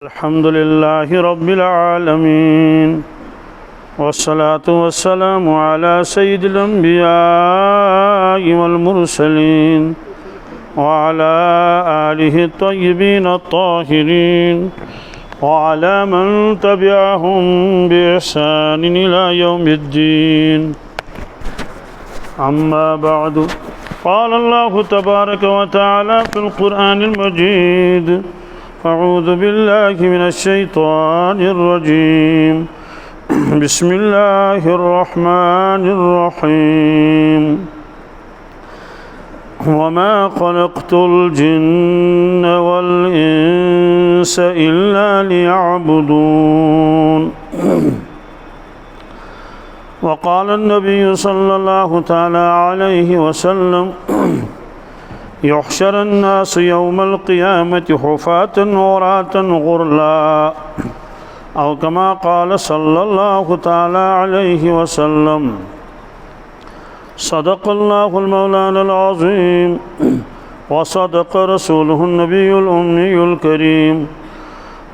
الحمد لله رب العالمين والصلاة والسلام على سيد الأنبياء والمرسلين وعلى آله الطيبين الطاهرين وعلى من تبعهم بإحسان إلى يوم الدين. أما بعد، قال الله تبارك وتعالى في القرآن المجيد: أعوذ بالله من الشيطان الرجيم. بسم الله الرحمن الرحيم. وما خلقت الجن والإنس إلا ليعبدون. وقال النبي صلى الله تعالى عليه وسلم: يحشر الناس يوم القيامة حفاة عراة غرلا، أو كما قال صلى الله تعالى عليه وسلم. صدق الله المولانا العظيم، وصدق رسوله النبي الأمي الكريم،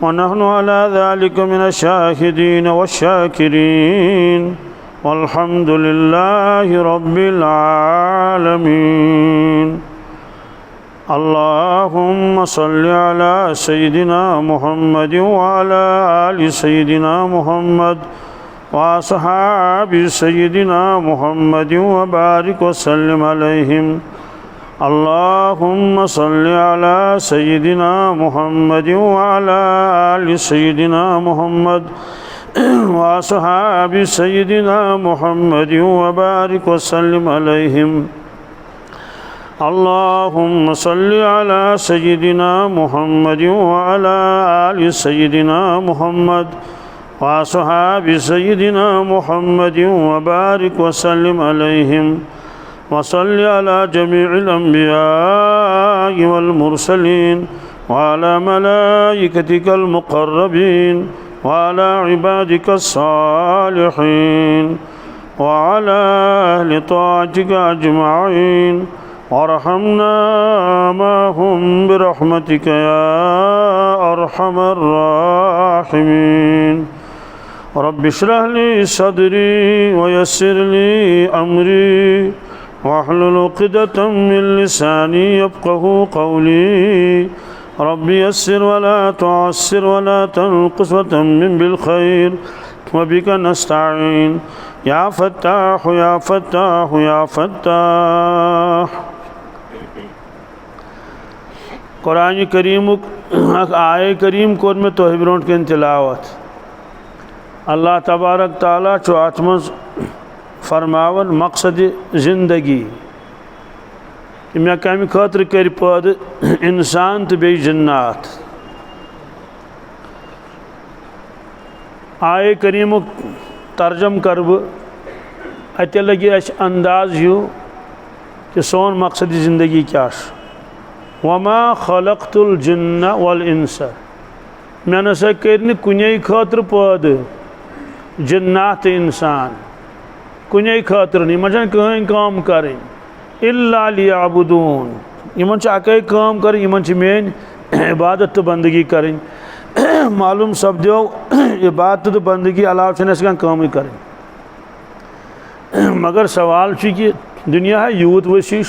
ونحن على ذلك من الشاهدين والشاكرين، والحمد لله رب العالمين. اللهم صل على سيدنا محمد وعلى آل سيدنا محمد وأصحاب سيدنا محمد وبارك وسلم عليهم. اللهم صل على سيدنا محمد وعلى آل سيدنا محمد وأصحاب سيدنا محمد وبارك وسلم عليهم. اللهم صل على سيدنا محمد وعلى آل سيدنا محمد وأصحاب سيدنا محمد وبارك وسلم عليهم. وصل على جميع الأنبياء والمرسلين وعلى ملائكتك المقربين وعلى عبادك الصالحين وعلى أهل طاعتك أجمعين، وارحمنا معهم برحمتك يا أرحم الراحمين. رب اشرح لي صدري ويسر لي أمري واحلل عقدة من لساني يفقه قولي. رب يسر ولا تعسر ولا تنقص وتمم بالخير، وبك نستعين يا فتاح يا فتاح يا فتاح. कुरान करीम आए करीम कोर में तोह ब्रोट के तिलावत। अल्लाह तबारक ताला चो अत मज फरमावन मकसद जिंदगी कि मे कम खतर कर पैद इंसान तो बे जन्नात। आए करीम तर्जम कर अत लगे अस अंदाज यूँ कि सोन मकसद जिंदगी क्या। वमा खलक़तुल जिन्न वल इंस, मे नसा कर कुने खतर पैद जन्नात इंसान, कुने खतर इन कहीं काम करें इल्ला लियाबुदून। इन अकै काम कर, इन मेन इबादत तो बंदगी करें। मालूम सपदो इबादत तो बंदगी अलाव कम करें। मगर सवाल कि दुनिया है यूत वसी,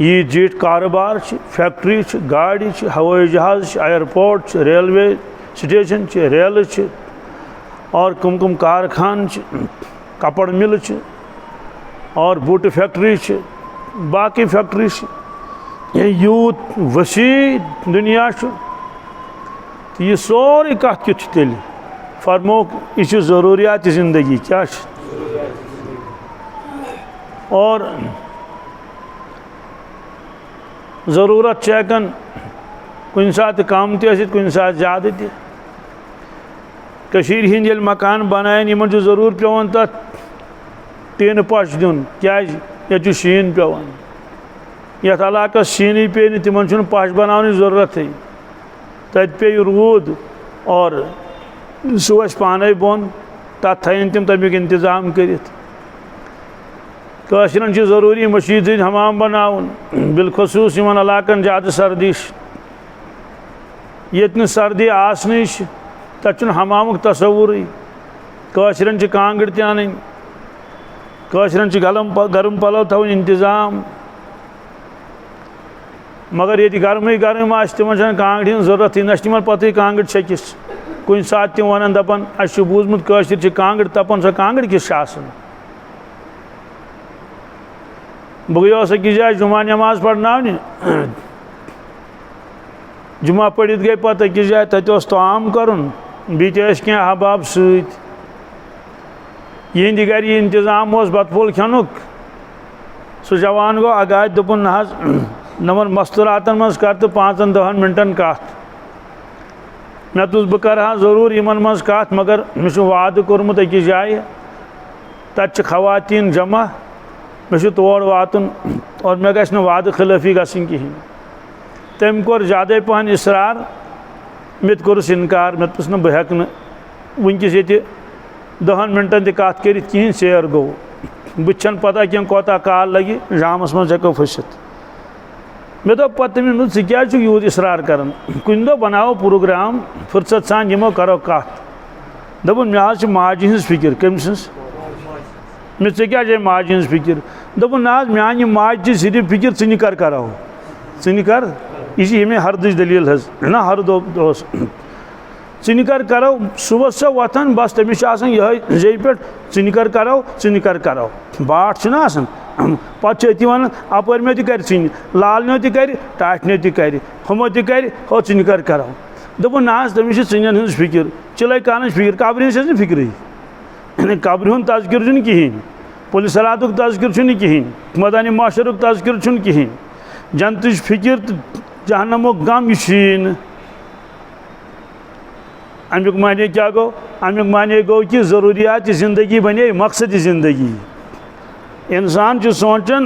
यी जीट कारोबार, फैक्ट्री, गाड़ी, हवाई जहाज, एयरपोर्ट, रेलवे स्टेशन, रेल और कम कम कारखान, कपड़ मिल और बूट फैक्ट्री, बाकी फैक्ट्री। ये यूत वसी दुनिया तो यह सोरी कत क्युत तेल फरमो यह ज़रूरियात ज़िंदगी क्या। और ज़रूरत हेकान कुन सात कम तुन सात ज़्यादा तशीर हिंद ये मकान बनायन इन ज़रूर पेवान तथ टीन पश दिन क्या ये शीन पेवान। ये इलाकस शीनी पे तिम पश बनाने ज़रूरत तत पे रूद और सह पाने बोन तथ थन तम तमिक इंतजाम कर। ज़रूरी मशीद हमाम बनावन बिलखसूस इन इलाकन ज़्यादा सर्दी ये सर्दी आसन तक हमामुक तस्वुर काशरन कांगड़ तन काशरन गर्म पलो थवन इंतजाम मगर ये गर्म गर्म तिमन कांगड़ हज जरूरत ना तिमन पत कांगड़ छकिस कुन सात तम वन दपान अस बूजमुत काशर कांगड़ तपन सो कांगड़ किस बह गयोस अकिस जाए जुमा नमाज पढ़ने जुमा पढ़ित गई पत अकिस जाए तत ताम करुन बीत क्या अहबाब सहित यहंद गर इंतजाम बत फुल खेनुक सह जवान गो आगाह दोपन नमन मस्तूरातन मज कर तो 5-10 मिनटन कत मे तुस बह कर जरूर इन मज कत मगर मे वाद कोर्मुत अकिस जाए तत खवातीन जमा मे तोड़ वातुन और मे गछ वाद खिलाफी गसन कहें तम कोर ज़्यादा पहन इसरार मे कोरस इनकार मे तुस बह हेक वनकिस ये 10 मिनटन तत कर कहें सेर गो बुन पता क्या कोता काल लगे जामस मज हेको फसित मे दोप पत तमिस क्या यूत इसरार कर कुन दो बनाओ प्रोग्राम फुर्सत सान यमो करो कत दोपन मे आज माजि हज फिक्र कम सज मे क्या जाए माजि हज फिक्र दोपन ना मान माज सिर्फ फिक्र इन कर करो इन कर यह मे हरदच दलील हज ना हर दोस इन कर करो सुबह से वथन बस तमिस यह जे पे इन कर करो बाट पे अति वन अपर मे कर लाल कर टाटनो कर हमो कर हो इन कर करो दोपन ना तमिस चन हज फिक्र चिले कान फिक्र कब्र हज फिक्र कब्र हूँ तस्कर कहें पुलिस तस्कर कहें मदानी माशरुक तस्कर कहें जनत फिक्र तो जहन्नमुक गम यह अमुक माने क्या गो अमुक माने गो कि ज़रूरियात ज़िंदगी बने मकसद ज़िंदगी इंसान सोचान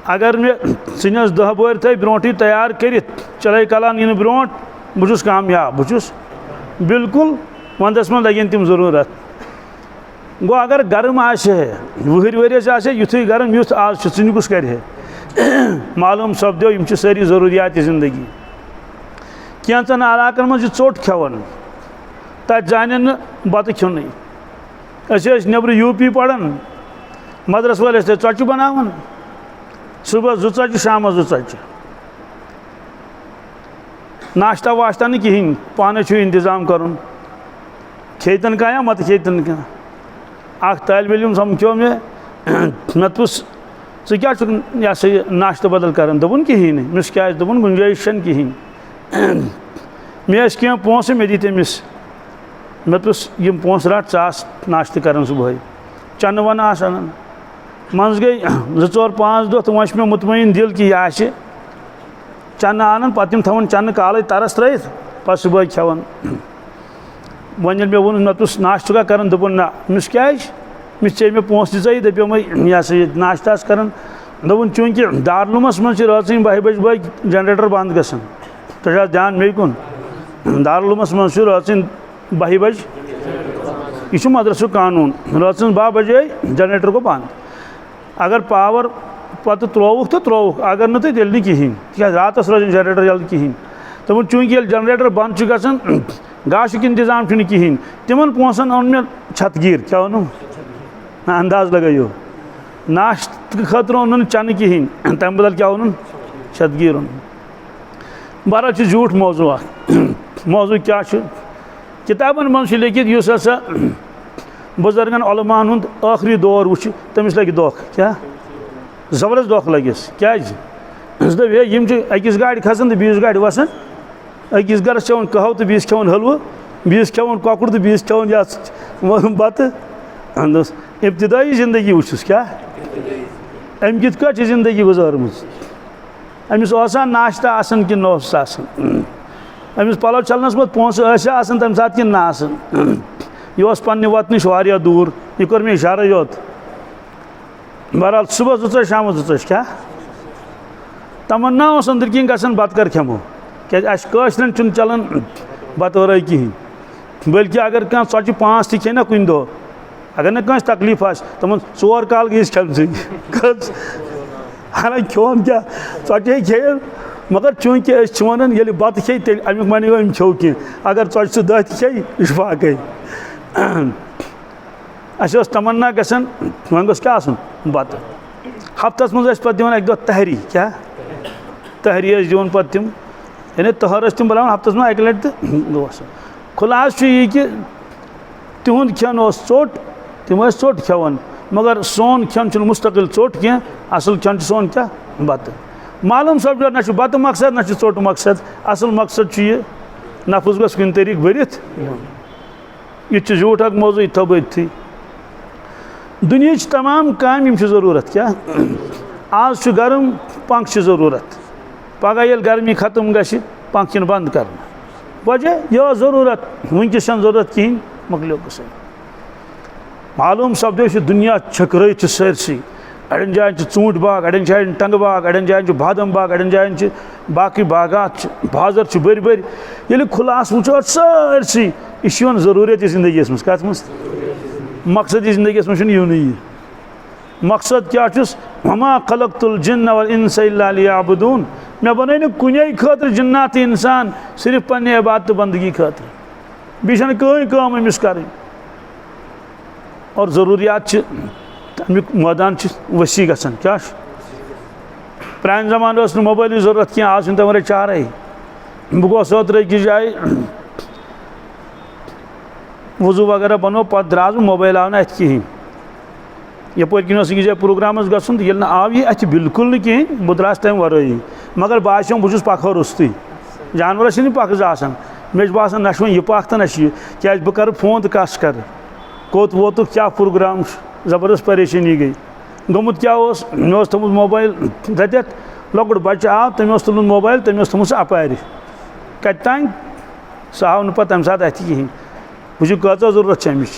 अगर मे सिनस 10 बोर थे ब्रोट तैयार कर चले कलान इन ब्रोट बहुत कामयाब बहुत बिल्कुल वंदस मन लगन तम ज़रूरत गो अगर गर्म वहर वरियस युथ गर्म युथ आज कुस कर मालूम सपदो यम सारी ज़रूरियात ज़िंदगी कैंचन इलाकन मज चोट खेवन तत जान बत खुन नबर यूपी पढ़ान मदरस वाले चचु बनावन सुबह 2 चचु शाम 2 चचु नाश्ता वाश्ता न कहें पाने इंतजाम कर खेतन क्या मत खेतन क्या तालब इलम समझो मे मे तुस क्या यह सा नाश्त बदल कर दोपन कहें मिस क्या दोपन गुंजाइश कहें मे क्या पोसे मे दी तमिस मे तुस यम पोस रट चास नाश्त कर सुबह चन वन आसान मज गई 2-4-5 दह तो वह मे मुतमईन दिल कि यह चन आन पम थवन चन काल तरस त्रत पे सुबह खेवन वन मे वो मे तुस नाश्त कर दोपन ना मिस क्या मिस चे मे पोस दी दपो मे यह सा नाश्ता कर दोपन चूंकि दारुलूमस मज रात 12 बजे बग जनरेटर बंद गसन तो ध्यान मे कुन दारुलूमस मज रात 12 बजे यह मदरसु कानून रात 12 बजे जनरेटर को बंद अगर पावर पत त्रोवुक तो त्रोवुक अगर न तेल न कहें क्या रात रोज जनरेटर जल्द कहें दोपन चूंकि जनरेटर बंद गसन गाशुक इंतजाम कहें तिमन पोसन ओन मे छतगीर क्या वो अंदाज लगाइयो नाश्त खतर ओन चन कहें तम बदल क्या ओन छतगीर ओन बहरहाल झूठ मौजू मौजू क्या किताबन मज लिखित इस हसा बुजुर्गन उलमान हुंद आखिरी दौर वो तमिस लगे दोख क्या जबरदस्त दोख लगिस क्या दम अकिस गाड़ खसान तो बीस गाड़ वसान अकिस गरस चवन कहव तो बीस खेवन हलवह बीस खेवन ककुर तो बीस खेवन बत इब्तदाई जिंदगी वुस क्या अम कित जिंदगी गुजारम अमिस नाश्ता आसान कि अमिस पलो चलनस मत पोस तम सात कि ना यह पन्ने वत नश वारिया दूर यह कर मे इशारा योत बहरहाल सुबह 2 शाम 2 क्या तमन्ना अंदर किन गसन बत कर खेमो क्या काशरन चलन बत वर कहें बल्कि अगर कह 5 थे ना कुन दो अगर न तकलीफ तमन 4 काल गई खेम हालांकि खोम क्या 4 खे मगर चूंकि वन ये बत खे तेल अमुक मानी अम खो कह अगर च दह खे यह बाक़ अस तमन्ना गसन वह गोस क्या बत हफ्तस मज पे दिवान अक दह तहरी क्या तहरी दिवान पे तम यानी तहर तम बुलान हफ्तस मज अक लट तो खुलास यह कि तिहुंद खेन चोट तम चोट खेवान मगर सोन खेन मुस्तकिल चोट कह असल खेन सोन क्या बत मालूम सपद ना बत मकसद ना चोट मकसद असल मकसद यह नफस गस कुन तरीक भरित यह झूठ अक मौजू यह थो थी दुनिया तमाम काम ज़रूरत क्या आज गर्म पंख ज़रूरत पगह ये गर्मी खत्म ग पंख बंद कर वजह यह ज़रूरत वनकस ज़रूरत कहें मकलो कस मालूम सपदो दुनिया छकर सरसी अड़न जान ूंट बाग अड़न जान टंग बाग अड़न जान बादम बाग अड़न जान बाकी बागात बाजार बर बर ये खुलास वो सरसी यह ज़रूरत जिंदगी मज कत मज मकसद जिंदगी मज यून मकसद क्या वमा खलक़तुल जिन्न वल इंस इल्ला लियअबुदून मे बन कुने खतर जिन्नात इंसान सिर्फ पन्ने इबादत बंदगी खतर बीच कहीं कम अमिस कर और ज़रूरियात अमुक मैदान वसी गसान क्या प्रान जमान मोबाइल ज़रूरत कह आज तम वे चारे बह गोस ओतर अकिस जाए वजू वगैरह बनो पे द्रास मोबाइल आव ना अत कहें यप अकिस जाए प्रोग्राम गसन तो ना आव यह अत बिल्कुल ना कहें बह द्रास तम वर मगर बासो बहुत पख रुस्तु जानवर पख आसान मे बासान ना यह पख तो ना क्या बह कर फोन तो कस कर कोत वोत क्या प्रोग्राम ज़बरदस्त परेशानी गई गोमुत क्या मे थोमुत मोबाइल रटत लकुट बच्चे आव तम तुलुन मोबाइल तम थोमुत अपार कत तान सह आव पे तम सात अत कहें वह कचा ज़रूरत अमिच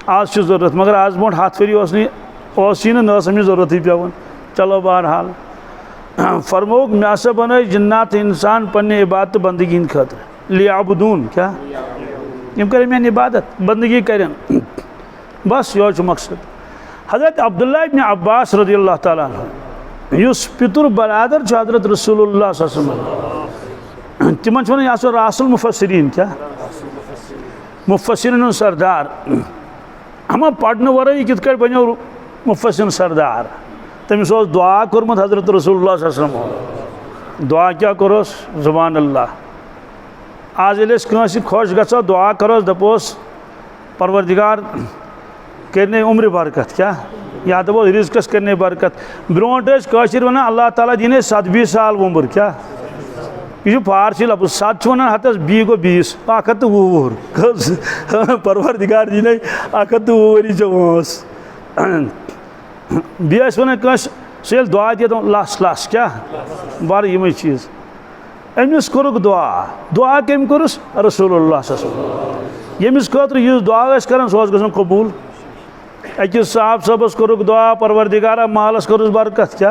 आज ज़रूरत मगर आज ब्रोट हथ वरी ना ज़रूरत पेवान चलो बहरहाल फरमोक मे हसा बन जिन्नात इंसान पन्ने इबादत बंदगी हंद खतर लियअबुदून क्या यम कर मेन इबादत बंदगी करें बस यह मकसद हज़रत अब्दुल्लाह इब्न अब्बास रज़ियल्लाहु ताला अन्हु पितुर बरादर हज़रत रसूलुल्लाह सल्लल्लाहु अलैहि वसल्लम तिमन वन यह रासुल मुफस्सिरीन क्या मुफस्सिरीन सरदार हम पढ़ने वर कित बनो मुफस्सिर सरदार तमिस दुआ कोर्मुत हज़रत रसूलुल्लाह सल्लल्लाहु अलैहि वसल्लम दुआ क्या करोस ज़ुबान अल्लाह आज ये खुश गो दुआ करोस दपोस परवरदिगार करने उम्र बरकत क्या या दपो रिज़्क़स करने बरकत ब्रोट कशिर वन अल्लाह ताला दिन 70 साल उम्र क्या यह फारसी लफ्ज़ 7 वन हतस बी गो 20 120 परवरदिगार दिन 120 वरी वोस बेस वन सह दुआ दिया लस लस क्या बार यम चीज़ अमिस कोरुक दुआ कम कोरुस रसूलुल्लाह सल्लल्लाहु अलैहि वसल्लम यमिस खतर यह दुआ कर गसन कबूल अकिस साहब सबस कोरुक दुआ परवरदिगारा मालस कोरुस बरकत क्या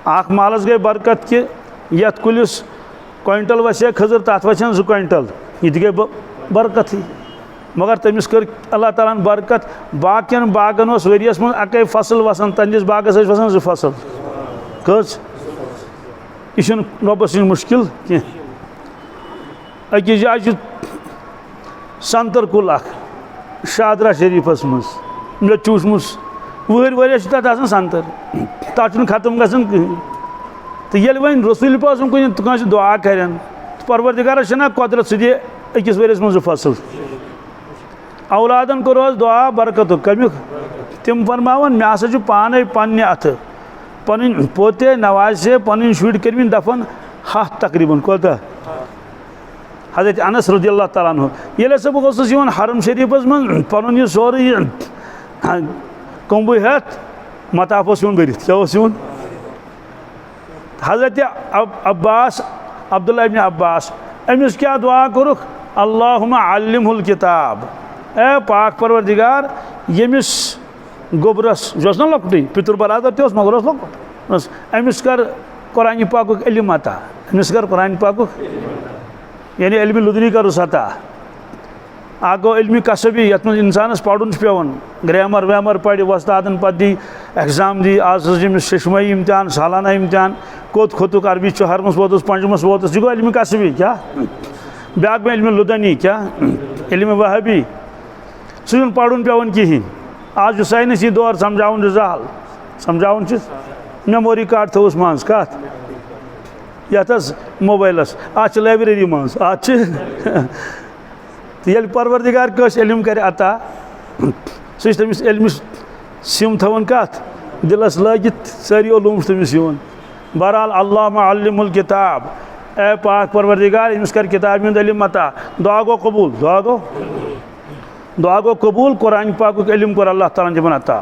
अख मालस गई बरकत कि यथ कुलिस क्विंटल वसे खजर तथ वसन 2 क्विंटल यह गई बरकत ही मगर तमिस कर अल्लाह ताला बरकत बाकियन बागन वरियस मज अकै फसल वसान तंदिस बागस वसान 2 फसल कस यह रबस मुश्किल कह अकिस जाए संतर कुल शादरा शरीफस मज मे चूसमुस वह तथ संतर तथ खत्म गसन कहीं तो ये वन रसूल पाक कुछ दुआ कर परवरदिगार ना कुदरत सह दिए अकिस वरियस मज 2 फसल औलादन कोर दुआ बरकत कमुक तम फरमावन मे हसा पाने पन्ने अथ पन पोते नवाजे पन शुर कर दफन 100 तकरीबन कोता हज़रत अनस रज़ियल्लाहु ताला अन्हु ये बह हरम शरीफस मज पन यह सोरे कुंब हेत मताफ भरित क्या हज़रत अब्बास अब्दुल्लाह इब्न अब्बास अमिस क्या दुआ कोरुख अल्लाहुम्मा अल्लिमहुल किताब ए पाक परवरदिगार यमिस गोबरस जो ना लकुट पितुर बरादर ते मगर लकुट अमिस कर कुरान पाक इल्म अता अमिस कर कुरान पाक यानी इल्म लुदनी कर अता आ गो इल्म कसबी यथ इंसानस पढ़ुन पेवान ग्रामर वैमर पढ़ वस्तादन पे दी एग्जाम दी आज शशमई इम्तिहान सालाना इम्तिहान कोत खोतुक अरबी चहरमस वोतुस पंजमस वोतुस यह गो इल्म कसबी क्या ब्याक में इल्म लुदनी क्या इल्म वहबी सुन पढ़ुन पेवन कहें आज साइंसी दौर समझाउन रिजाल समझाउन मेमोरी कार्ड थोस मज कत यस मोबाइलस आज लाइब्रेरी मज आज ये परवरदिगार कस इल्म कर अता सह तमिस इल्मिस सिम थवन कत दिलस लगित सारी उलूम तमिस यन बहरहाल अल्लाह अल्लिमुल किताब ए पाक परवरदिगार इमिस कर किताब हुंद इल्म अता दुआ गो कबूल दुआ गो कबूल कुरान पाक इल्म कर अल्लाह ताला दिवन अता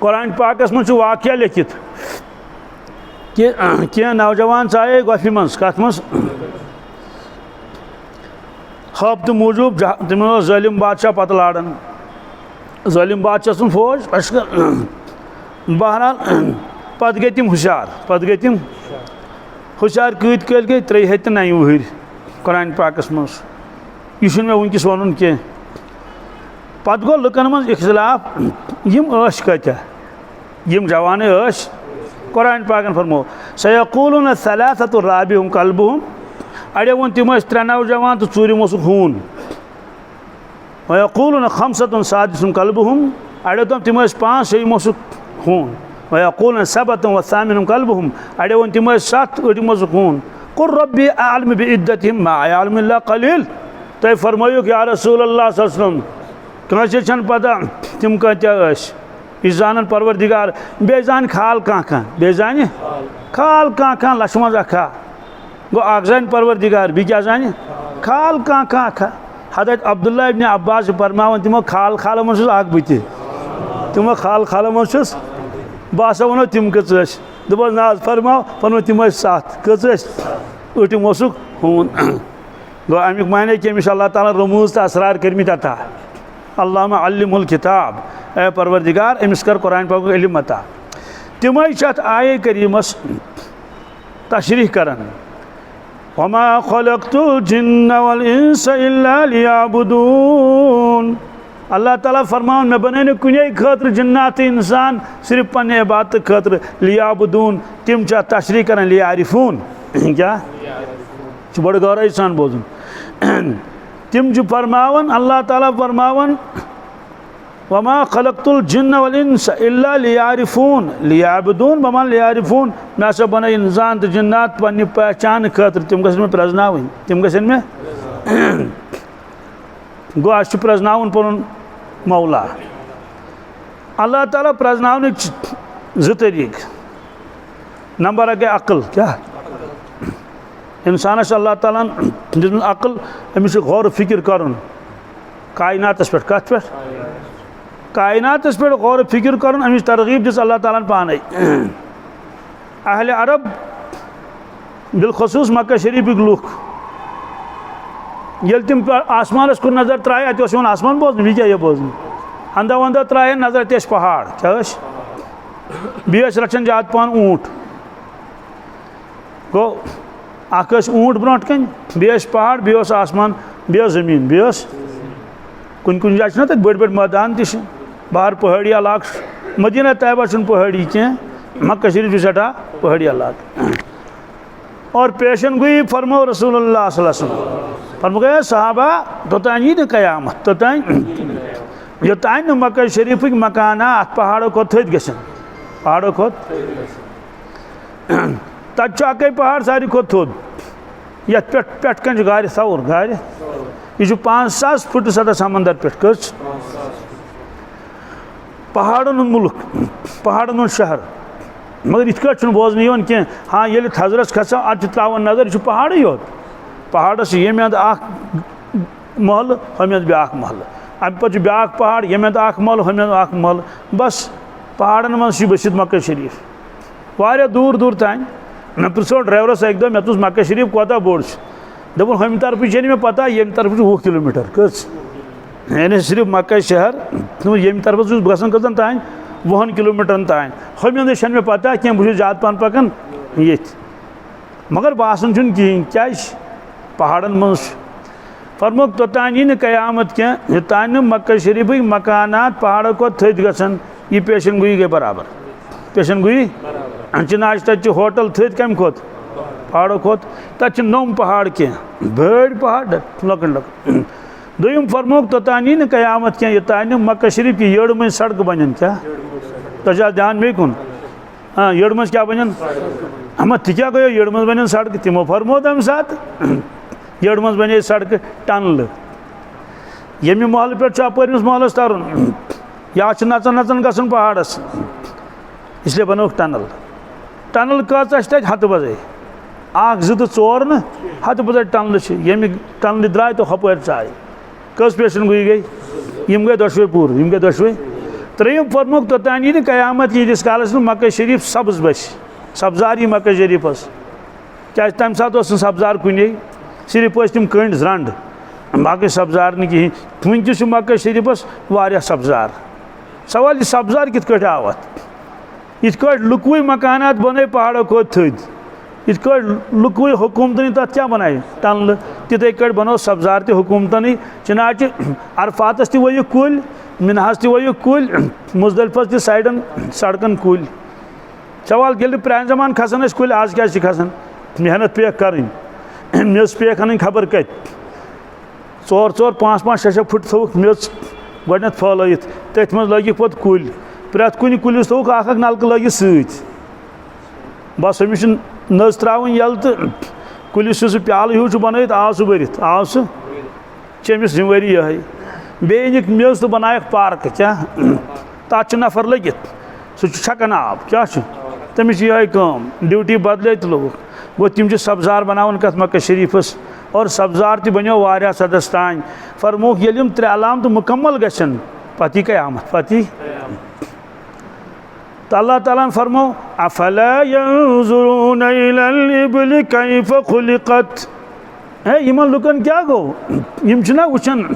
कुरान पाकस मज वाक़या लिखित कि क्या नौजवान चाहे गफि मज कत मज खब तो मूजूब तम ज़ालिम बादशाह पत लाड़न ज़ालिम बादशाह सुन फौज बहरहाल पत गई तम हुशार कत कल गई 3 हथ 9 वहर कुरान पाकस मज यह मे वनकस वन कह पत गो लुकन मज इख्तिलाफ यम कत यम जवान कुरान पाकन फरमो सयक़ूलून सलासतु राबिहुम कल्बुहुम अड़े वो तम 3 नौजवान तो ूरिम खून वयक़ूलून खमसतुन सादिसुम कल्बुहुम अड़े तम 5 6 खून वयक़ूलून सबअतुन व सामिनुम कल्बुहुम अड़े वो तम 7 अड़िम खून कुल रब्बी आलम बिइद्दतिहिम मा यालमु इल्ला कलील तुम फरमायो या रसूलल्लाह सल्लल्लाहु अलैहि वसल्लम कंस छन पता तम कत्या यह जान परवरदिगार बे जान खाल कह बे जान खाल कह लछ मज अखा गो अख जान परवरदिगार बी क्या जान खाल कह हजरत अब्दुल्लाह इब्न अब्बास फरमावन तमो खाल खाल मज बह तमो खाल खाल मज बह वो तम कस दप नाज फरमाओ फरमो तम 7 कस अटिम खून गो अमुक माने कि अमिस अल्लाह ताला रमूज तो असरार कर्मित अता अल्लाहुम्मा अल्लिमुल किताब ए परवरदिगार अमिस कर कुरान पाक इल्म अता तम आये करीमस तशरीह करन वमा खलक़तुल जिन्न वल इंस इल्ला लियअबुदून अल्लाह ताला फरमान मैं बने न कुने खतर जिन्नात इंसान सिर्फ पन्ने इबादत खतर लियअबुदून तम तशरीह करन लियारिफून क्या बड़ गौर सान बोजुन तम फरमावन अल्लाह ताला फरमावन वमा खलक़तुल जिन्न वल इंस इल्ला लियारिफून लियअबुदून बमान लियारिफून मैं हसा बन इंसान तो जिन्नात पन्ने पहचान खतर तम गन में प्रजनावन तम गन में गो अस प्रजनावन पन मौला अल्लाह ताला प्रजनावन 2 तरीक नंबर अगे अक्ल क्या इंसानस अल्लाह ताला दितमुत अक्ल अमिस गौर फिक्र करन कायनातस पे कत पे कायनातस पे गौर फिक्र करन अमिस तरगीब दिस अल्लाह ताला पाने अहले अरब बिलखसूस मक्का शरीफ लुख ये तम आसमानस कुन नजर त्राय अत आसमान बोजन बी क्या बोजन अंदा वंदा त्राय नजर ते पहाड़ क्या बी रचन ज्यादा पान ऊँट गो अख ऊँट ब्रोट कन बी पहाड़ बी आसमान बी जमीन बी कुन जाए तक बड़ बड़ मैदान तह बाहर पहाड़ी इलाक मदीना तैयबा पहाड़ी कह मक्का शरीफ सटा पहाड़ी इलाक और पेशन गोई फरमो रसूलुल्लाह सल्लल्लाहु अलैहि वसल्लम फरमो गया सहाबा तोतान यी क़यामत तोतान योतान मक्का शरीफ मकाना अत पहाड़ों को थोत गसन पहाड़ों को तक अक पहाड़ सारी खो थोद ये पे कन गार सौर गार यह 5000 फुट सतह समंदर पे कस पहाड़न मुल्क पहाड़न शहर मगर इत बोजन कह हाँ ये थजरस खसा अत त्रावन नजर यह पहाड़ योत पहाड़स ये अंद महल हम ब्या महल अम पे ब्या पहाड़ ये महल हम महल बस पहाड़न मज बसित मक्का शरीफ वारिया दूर दूर तान मे प्रो ड्राइवरस एक दो मे तुस मक्का शरीफ कोता बोड़ दोपन हम तरफ मे पता ये तरफ 20 किलोमीटर कस यानी सिर्फ मक्का शहर ये तरफ गसन कतन तान 20 किलोमीटर तान हम मे पता क्या बहुत ज्यादा पान पकान ये मगर बासन कहें क्या पहाड़न मज फरमोक तोतान यी क़यामत क्या योतान मक्का शरीफ मकानात पहाड़ों को थद गसन ये पेशन गोई गई बराबर पेशन गोई चनाच तक होटल थद कम खोत पहाड़ों खोत तक नम पहाड़ क्या बड़ पहाड़ लकट लकट दोम फरमोक तोतान यी क़यामत क्या योतान मक्का शरीफ की येड़ में सड़क बन क्या तजा ध्यान मे कुन हाँ येड़ में क्या बन हम क्या गो येड़ में बन सड़क तमो फरमो तम सात येड़ में बने सड़क टनल यमि महल पे अपरिस महलस तरन या नचन नचन गसन पहाड़स इसलिए बनोक टनल टनल कच तक हथ बजे जो तो चोर न हथ बजे टनल यमि टनल द्राय तो हपर चाय कस पेशन गई गई यम गई दशवे पूर यम गई दशवे त्रेम फरमुक तोतान यी क़यामत यीस कालस मक्का शरीफ सब्ज बस सब्जार यी मक्का शरीफस क्या तम सात सब्जार कुन सिर्फ तम कंड रंड बाकी सब्जार न कहें वनकस मक्का शरीफस वारिया सब्जार सवाल यह सब्जार कित कट आव इत लुकवे मकानात बन पहाड़ों को थद इत लुकवे हुकूमतन तथ क्या बनाए टनल तिथे कट बनो सब्जार ते हुकूमतन चनाच अरफातस ते वो कुल मिनहास ते वो कुल मुजदलिफस ते साइडन सड़कन कुल सवाल ये प्रान जमान खसान कुल आज क्या खसान मेहनत पे कर मेज पे अन खबर कत 4-4 5-5 6 फुट थोक मेज गत फैलित तथ मज लगिक पे कुल प्रत कुन कुलिस थोक अख नलक लगित सत बस अमिस नज त्रावन यल तो कुलिस प्याल ह्यू बन आव सह भरित आव सह अमिस जिम्मेवारी यह बेनिक मेज तो बनायक पार्क क्या तथ नफर लगित सह छकन आब क्या तमिस यह ड्यूटी बदल तो लोग गो तम सब्जार बनावन कत मक्का शरीफस और सब्जार तो बनो वारिया सदस तान फरमोक ये त्रे अलाम तो मुकम्मल गन पति क़यामत पति तो अल्लाह ताला फरमो अफला यंजुरून इलल इबली कैफ खुलिकत है यमन लुकन क्या गो यम छना वुचन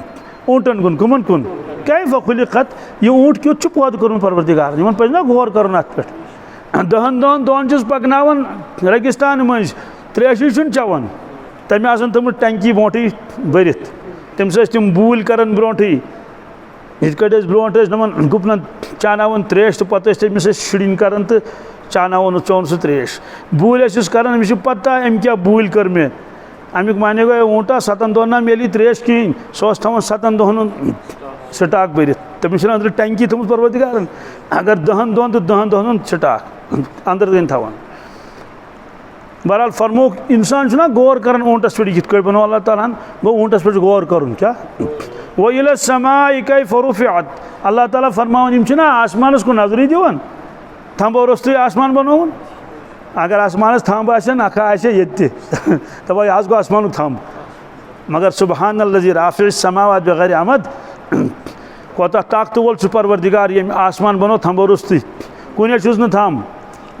ऊँटन कुन कमन कुन कैफ खुलिकत ये ऊँट क्यों पौध कर परवरदिगार यमन पज ना गौर कर अत पे दहन दहन दोन पकनावन रेगिस्तान मज त्रेशी चवान तमें आसन थमुत टंकी ब्रोटी भरित तमिस तम बूल करन ब्रोटी इत ब्रोट नमन गुपन चानावन त्रेश तो पत तमिस शुड़न कर तो चानावन चोन सह त्रेश बूल कर अमिस पता अम क्या बूल कर मे अमुक माने गो ऊँटा 7 दोहन ना मेली त्रेश कहें सह थवान 7 दोहन स्टाक भरित तमिस अंदर टंकी थमुत परवरदिगारन अगर 10 दोहन तो 10 दोहन स्टाक अंदर दिन थवान बहरहाल फरमोक इंसान ना गौर कर ऊँटस पे ये बनो अल्लाह ताला गो ऊँटस पे गौर कर क्या वो ये समाई कैफ रुफिअत अल्लाह ताला फरमान ना आसमानस को नजरी दिवान थम्बो रोस्तु आसमान बनोन अगर आसमानस थम्ब अख ये तब आज गो आसमान थम्ब मगर सुबहान अल्लज़ी राफ़िअस समावात बगैर आमद कोता ताकत वोल परवरदिगार ये आसमान बनो थम्बो रोस्तु कुन थम्ब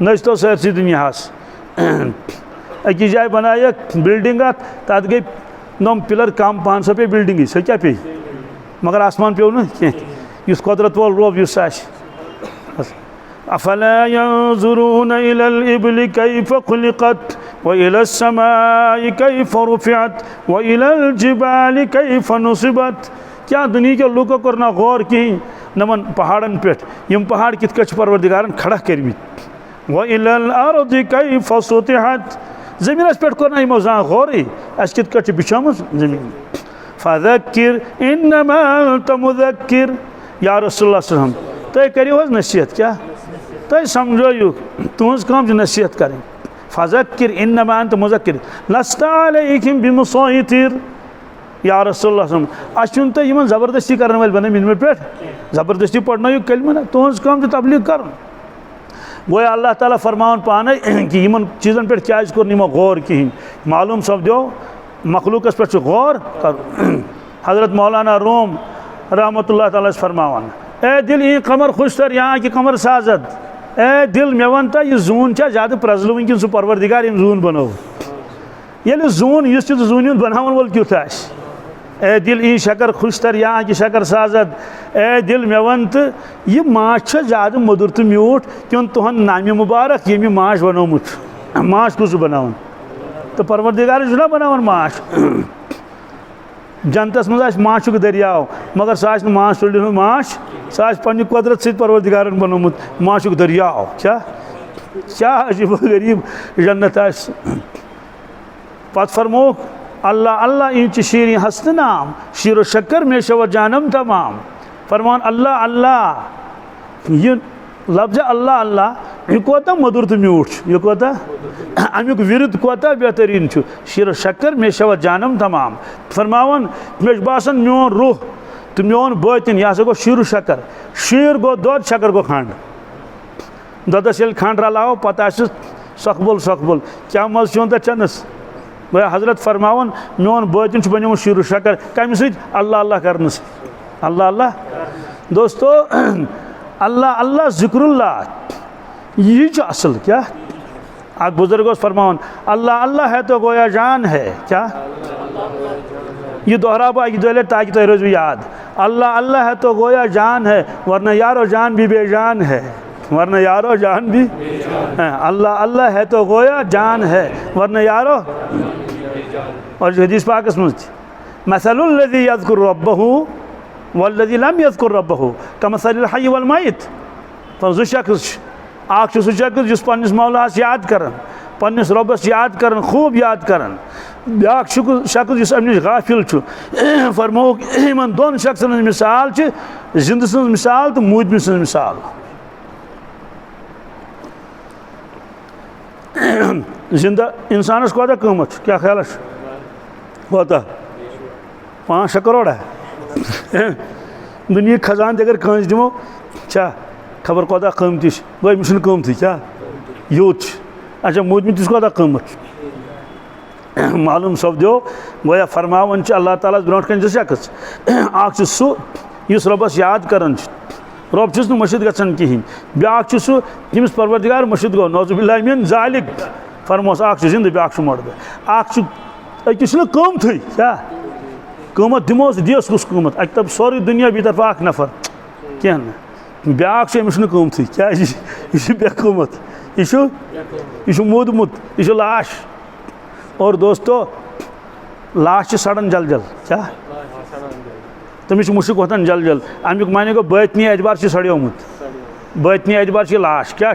न तो सरसी दुनियास अकिस जाए बनाय बिल्डिंग तथ गई नम पिलर कम पहन सो पे बिल्डिंग सह क्या पे मगर आसमान पे न कह कुदरत वोल रोब अफला यंजुरून इलल इबली कैफ खुलिकत व इलस समाई कैफ रुफिअत व इलल जिबाली कैफ नुसिबत क्या दुनिया के लूको कर ना गौर कहीं नमन पहाड़न पे यम पहाड़ कित परवरदिगारन खड़ा करमित व इलल अर्दि कैफ सुतिहत ज़मीनस पे कर यमो जा गौर अस कित बिछाम जमीन फज़क्किर इन्नमा अंत मुज़क्किर या रसूलुल्लाह सल्लल्लाहु अलैहि वसल्लम तुम करियो नसीहत क्या तुम समझो तुज कम नसीहत करें फज़क्किर इन्नमा अंत मुज़क्किर लस्ता अलैहिम बिमुसैतिर या रसूलुल्लाह सल्लल्लाहु अलैहि वसल्लम अस तुम ज़बरदस्ती कर वाल बन इन पे ज़बरदस्ती पढ़न कलमा तुज कम तबलीग कर गो अल्लाह ताला फरमान पान कि इन चीज़न पे क्या यमो गौर कहें मालूम सपदो मखलूकस पे गौर कर हज़रत मौलाना रूम रहमतुल्लाह ताला फरमान ए दिल ये कमर खुश तर यहाँ की कमर साजद ए दिल मे वन तो यह जून ज्यादा प्रजल वनकिन सह परवरदिगार यम जून बनो ये जून इस जून बनावन वोल क्युथ ए दिल ई शकर खुश तर यहाँ की शकर साजद ए दिल मे वन तो यह माश ज्यादा मधुर तो म्यूठ क्यों तुहन नाम मुबारक यम माश बनोमुत माश कुछ बनावन तो परवरदिगार ना बनावन माश जनतस मज माशुक दरियाव मगर सह माश तुलिन माश सह पन्ने कुदरत सत परवरदिगारन बनोमुत माशुक दरियाव क्या अजीब गरीब जन्नत आस पत फरमोक अल्लाह अल्लाह इंच शीर हसन नाम शीर शक्कर में शव जानम तमाम फरमान अल्लाह अल्लाह ये लफ्ज़ अल्लाह अल्लाह यह कोता मधुर तो म्यूठ यह कोता अमुक विरुद्ध कोता बेहतरीन शीर शक्कर में शव जानम तमाम फरमावन मे बासन मोन रूह तो मोन बतिन यह गो शीर शक्कर शीर गो दो शक्कर गो खंड ददस ये खंड रलाओ पता सकबुल सकबुल क्या मज तथ चनस भैया हजरत फरमावन मोन बतिन बनो शीर शक्कर कम अल्लाह अल्लाह कर अल्लाह अल्लाह दोस्तों अल्लाह अल्लाह ज़िक्रुल्लाह यही असल क्या आप बुजुर्ग फरमान अल्लाह अल्लाह है तो गोया जान है क्या ये दोहराबो अक दोले ताकि तुम रोजो याद अल्लाह अल्लाह है तो गोया जान है वरना यारो जान भी बेजान है वरना यारो जान भी अल्लाह अल्लाह है तो गोया जान है वरना यारो और हदीस पाक में मसलुल लज़ी यज़कुरु रब्बहु वल्लज़ी लम यज़कुर रब्बहु कमसलिल हय्य वल मय्यित तो जो शख्स आख सह शख्स जिस पन्निस मौलास याद करन पन्निस रब्बस याद करन खूब याद करन ब्याक शख्स जिस अमनिश गाफिल फरमोक इन दोन शख्सन मिसाल जिंद सज मिसाल तो मूदम सज मिसाल जिंदा इंसानस कोता कीमत क्या ख्याल कोता 5-6 करोड़ है दुनिया खजान अगर कंस दिमो क्या खबर कोता कीमती गई मिशन कीमती क्या यूत अच्छा मूदमिस कोता कीमत मालूम सपदो गोया फरमावन अल्लाह ताला ब्रोट कन जो शख्स अख सह रब्बस याद करान रब चुस मशीद गन कहें ब्याक सह यमिस परवरदिगार मशीद गो नौजुबिल्लाह मिन जालिक फरमोस अख जिंद ब्याक मर्द अख अकिस कीमत क्या कीमत दिमोस दियस कुस कीमत अक तब सोरी दुनिया भी तरफ अख नफर कह ब्याक अमिस कीमत क्या यह बेकीमत यह मूदमुत यह लाश और दोस्तों लाश सड़न जल जल क्या तमिस मुश्क वोथान जल जल अमुक माने गो बतनी एतबार सड़ोमुत बतनी एतबार लाश क्या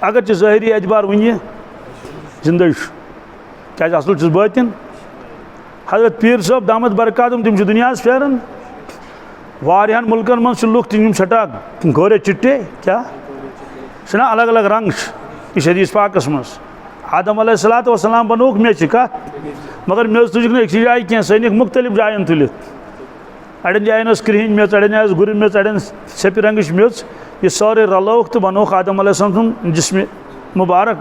अगर ज़ाहिरी एतबार वन जिंद क्या असल बतिन हजरत पीर साहब दामद बरकातुम तम दुनिया फेरन वारियान मुल्कन मज लुक तम सटा गोरे चिट्टे क्या छना अलग अलग रंग इस हदीस पाकस मज आदम अलैहिस्सलातु वस्सलाम बनोक मे कत मगर मे तुझ एक जाए कह सैनिक मुख्तलिफ जायन तुलित अड़न जायन क्रिहन मेच अड़न गुर मेच अड़न सेपि रंगच मेच यह सारे रलोक तो बनोक आदम अलैहिस्सलाम जिस्म मुबारक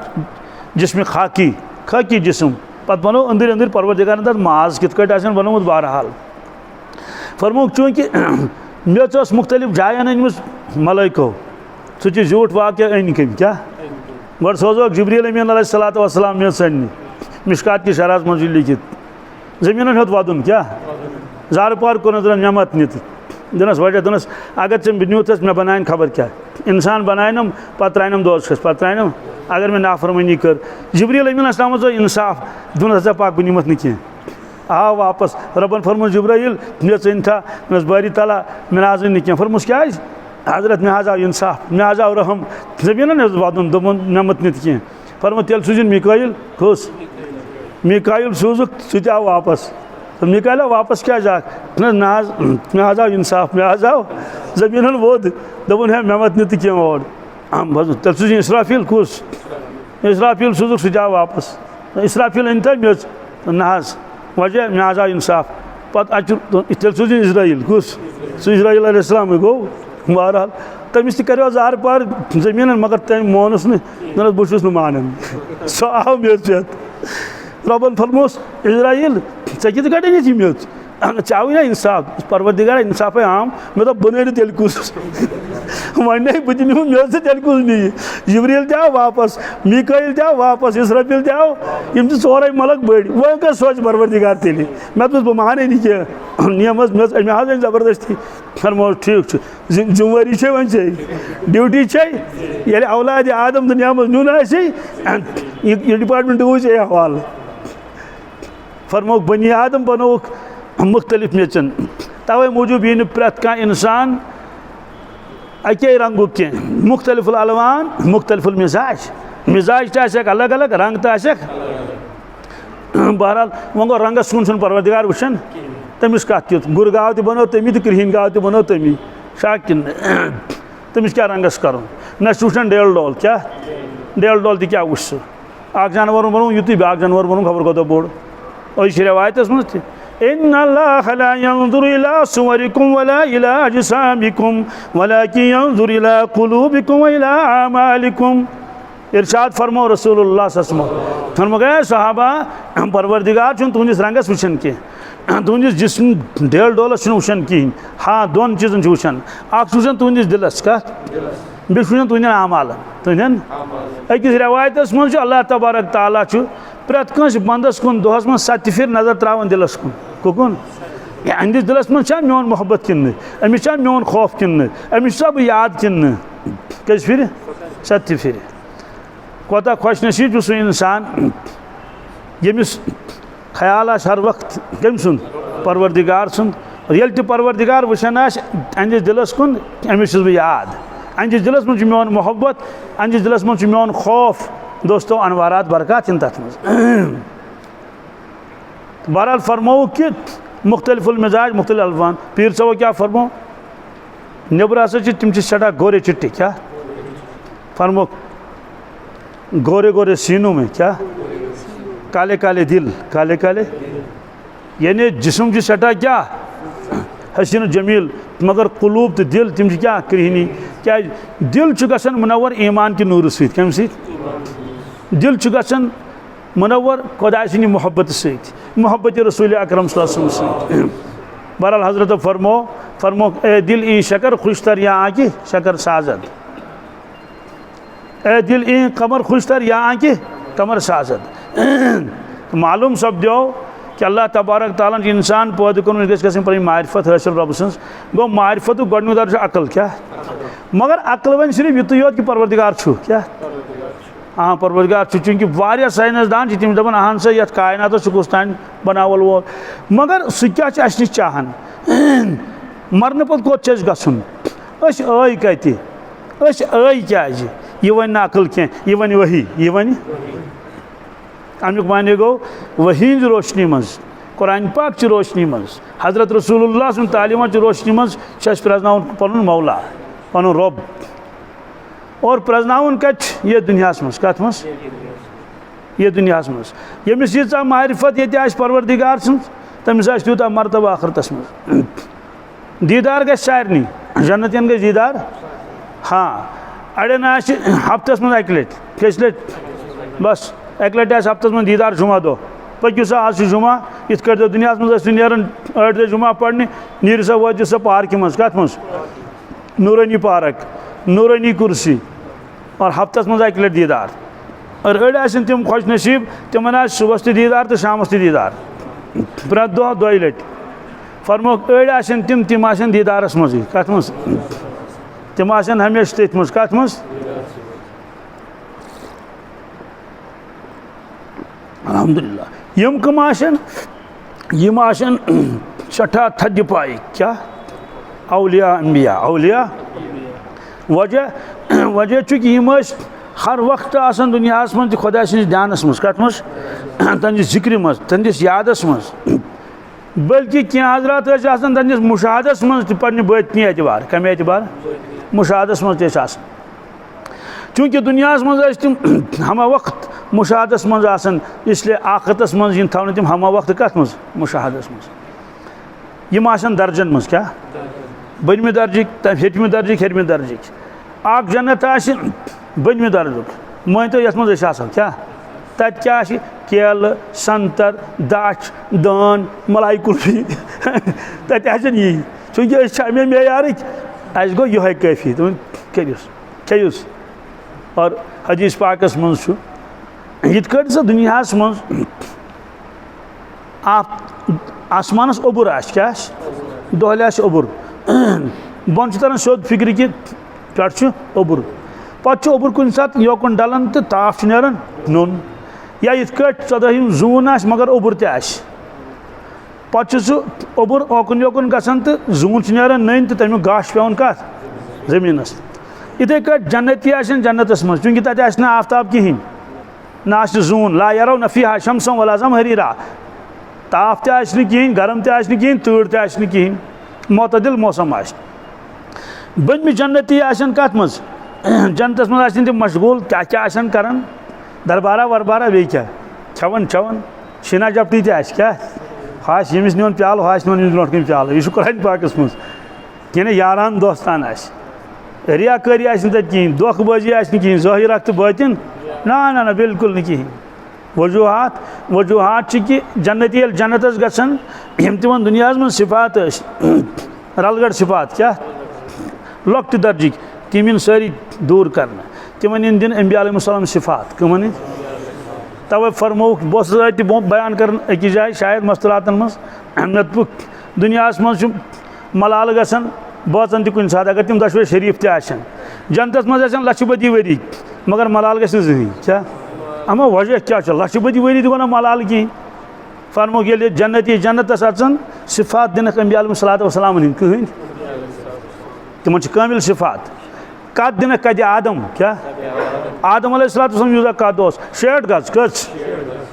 जिस्म खाकी खाकी जिस्म पत बनो अंदर अंदर परवरदिगार तक माज कित बनोमुत बहरहाल फरमोक चूँकि मेच मुख्तलिफ जायन अनमस मलाइको सह झूठ वाक़ अन कम क्या गो सोजोक जिब्रील अमीन अलैहिस्सलातु वस्सलाम मे सन्नी मिशकात की शराज मज लिखित जमीन हेत वदन क्या जार पार कोन नमत नित दनस वजह दनस अगर चे नुत मे बनान खबर क्या इंसान बनानम पत त्रानम दोस पत त्रानम अगर मे नाफरमानी कर जिब्रील अमीन अलैहिस्सलाम जो इंसाफ दुन हसा पाक बह निमत न आ वापस रबन फरमो जिब्राइल मे इन था मे बारी तला मे आज न फरमस क्या हजरत मे आज इंसाफ मे आज रहम जमीन वदन दोपन नमत नित कह फरमो तेल सूजिन मिकाइल खुश मिकाइल सूजुक सह आव वापस तो मिकाइल वापस क्या जाक मे आज इंसाफ मे आज जमीन वोद दोपन है नमत नित कह और तेल सूजिन इसराफिल खुश इसराफिल सूजुक सह आव वापस इसराफिल अन तक मेच नज वजह मे आज इंसाफ पत तेल सूजिन इजराइल खुश सह इजराइल अलैहिस्सलाम गो बहरहाल तमिस करो जार पार जमीन मगर तम मोनस न बहुत मानन सह आव मे रबन फरमोस इजराइल ऐ कित कट मेच चाव ना इंसाफ परवरदिगार इंसाफ आम मे दोप बन तेल कुस वन बह दिम मे तेल कुस नी जिब्रील तव वापस मिकाइल तव वापस इसराफिल तव यम सोरे मलक बड़ वो क्या सोच परवरदिगार तेल मे बह माने नी कह नियम मे आज जबरदस्ती फरमो ठीक जुम्मेवारी वन ड्यूटी ये औलाद आदम दुनिया मज नुन यह डिपार्टमेंट वो हवाल फरमोक बनी आदम बनोक मुख्तलिफ मेचन तवे मूजूब यह प्रत कह इंसान अके रंगुक कह मुख्तलिफ अलवान मुख्तलिफ मिजाज मिजाज तक अलग अलग रंग तक बहरहाल वो गो रंगस कुन परवरदिगार वुचान तमिस कत तुत गुर गाव तो बनो तमी तो कृहिन गाव तो बनो तमी शाक तमिस क्या रंगस कर न वुचान डेल डोल क्या डेल डोल क्या वुच सह अख जानवर बनो युत ब्या जानवर बनो खबर कत बोड़ अस रवायतस मज इन्ना अल्लाह ला यंजुरु इला सुवरिकुम वला इला अजसामिकुम वलाकिन यंजुरु इला कुलूबिकुम व इला आमालिकुम। इरशाद फरमो रसूलुल्लाह सल्लल्लाहु अलैहि वसल्लम फरमो गए सहाबा परवरदिगार तुंदिस रंगस वुचान कह तुंदिस जिस्म डेल डोलस वुचान कहें हाँ दोन चीजन वुचान अख वुचान तुंदिस दिलस कत बे वुचान तुंदन आमाल तुंदन अकिस रवायतस मज अल्लाह तबारक ताला प्रत कंस बंदस कुन दोहस मज 7 फिर नजर त्रावन दिलस कुन कुकुन अहंदिस दिलस मज मेन मोहब्बत किन अमिस मेन खौफ किन अमिस सब याद किन कस फिर 7 फिर कोता खुश नसीब सह इंसान यमिस ख्याल हर वक्त कम सुन परवरदिगार सुन और ये परवरदिगार वुचान अहंदिस दिलस कुन अमिस बह याद अहंदिस दिलस मज मेन मोहब्बत अहंदिस दिलस मज मेन खौफ दोस्तों अनवारात बरकत तथ मज बहरहाल फरमो कि मुख्तलिफुल मिजाज मुख्तलिफ अलवान पीर सबो क्या फरमो नबर हसा तम सड़ा गोरे चिट्टे क्या फरमो गोरे गोरे सीनों में क्या काले काले दिल काले काले यानी जिस्म की सटा क्या हसीन जमील मगर कुलूब तो दिल तम क्या कृहनी क्या दिल गसन मुनवर ईमान की नूर सत कम दिल गसन मुनवर खुदा सनी मोहब्बत सत मोहब्बत रसूल अकरम सल्लल्लाहु अलैहि वसल्लम। बहरहाल हजरत फरमो ए दिल ई शकर खुशतर या आके शकर साजद ए दिल ई कमर खुशतर या आके कमर साजद मालूम सपदो कि अल्लाह तबारक ताला इंसान पैदा कर पर मारिफत हासिल रब सज गो मारिफत गोडनु दर्ज अकल क्या मगर अकल वन सिर्फ युत योत कि परवरदिगार छु क्या हाँ परवरदिगार चूंकि वारिया साइंसदान तम दपान अहन सा ये कायनात कुस तान बनावल वो मगर सह क्या नश चाहान मरने पत कोत गसन आई कत आई क्या यह वन अकल कह यह वन वही यह वन अमुक माने गो वही रोशनी मज कुरान पाक ची रोशनी मज हजरत रसूलुल्लाह सुन तालीम ची रोशनी मज प्रजनाउन पन मौला पन रब और प्रजनाउन कत ये दुनिया मज कत मज ये दुनिया मज यमिस यीचा मारिफत ये परवरदिगार सं तमिस तूता मरतबा आखरतस मज दीदार ग सारनी जन्नतियन ग दीदार हाँ अड़न हफ्तस मज अक लट कस लट बस अक लट हफ्तस मज दीदार जुमा दो पकू सा आज जुमा इत कर दुनिया मज नीरन अड़ जुमा पढ़ने नीर सा वो सा पार्क मज कत मज नूरानी पार्क नूरानी कुर्सी और हफ्तस मज अक लट दीदार और अड़ तम खुश नसीब तिमन सुबह तो दीदार तो शाम तो दीदार प्रत दह दो लट फरमो अड़ तम दीदारस मज कत मज तम हमेशा तथ मज कत मज अल्हम्दुलिल्लाह यम कम यम सठा थद पाई क्या औलिया अम्बिया औलिया वजह चूँकि यम हर वक्त आसान दुनिया मज खुदा सस ध्यानस मज कत मज तंदिस जिक्र मज तंदिस यादस मज बल्कि क्या हजरात तंदिस मुशाहदस मज पे बतनी एतबार कम एतबार मुशाहदस मज चूँकि दुनिया मज तम हमा वक्त मुशाहदस मज आसान इसलिए आखरतस मज इन थवन तम हमा वक्त कत मज मुशाहदस मज यम आसान दर्जन मज क्या बनमि दर्जिक हेटमि दर्जिक हेरमि दर्जिक आख जन्नत बनमि दर्जुक मान तो यथ मज क्या तत क्या केल संतर दाछ दान मलाई कुल्फी तत यही चूँकि अमे मेयारिक अस गो यह काफी तुम खेयुस और हदीस पाकस मज यिथ कट सा दुनिया मज आसमानस ओबुर क्या दोहले ओबुर बन तरह सोद फिक्र कि पे ओबुर पे ओबुर कुन सात योकुन डलान तो ताफ नान नोन या यिथ कट 14 जून मगर ओबुर तह पे ओबुर ओकुन योकुन गसान तो जून नीरान नन तो तमिक गाश पे कत जमीनस इथे कट जन्नती आसन जन्नतस मज चूंकि तत आस ना आफ्ताब कहें ना आस जून ला यरो न फीहा शमसम वला ज़महरीरा ताफ ते आस कहें गरम ते आस कहें तूड़ ते आस कहें मोतदिल मौसम आस बदमि जन्नती आसन कत मज जन्नतस मज आसन तम मशगूल क्या क्या आसन करन दरबारा वरबारा बे क्या छवन छवन शिना जपटी ते आस क्या हाश यमिस निवन प्याल हाश निवन ब्रोट कन प्याल यह कुरान पाकस मज कह यारान दोस्तान आस रियाकारी आस कहें दोखबाजी आस कहें ज़ाहिर तो बातिन ना ना ना बिल्कुल न कहें वजूहात कि जन्नती ये जन्नतस गसन यम तिमन दुनिया मन सिफात रलगढ़ सिफात क्या लॉक्ट दर्जिक तिम सारी दूर करना तिमन इन दिन अम्बिया अलैहिस्सलाम सिफात कमन तवे फरमो बस बयान कर अकिस जाए शायद मस्तलातन मज दुनिया मज मलाल गसन बचन त कुन साथ अगर तिम दशवे शरीफ ते आसन जन्नतस मज लक्ष बदी वरी मगर मलाल गस जहन क्या अमा वजह क्या लक्ष बदी वरी तो ना मलाल कहें फरमो ये जन्नती जन्नतस अचन सिफात दिन अम्बिया अलैहिस्सलाम हंद कहें तिमन कामिल सिफात कद दिन कद आदम क्या आदम अलैहिस्सलाम यूजा कद 60 गज कच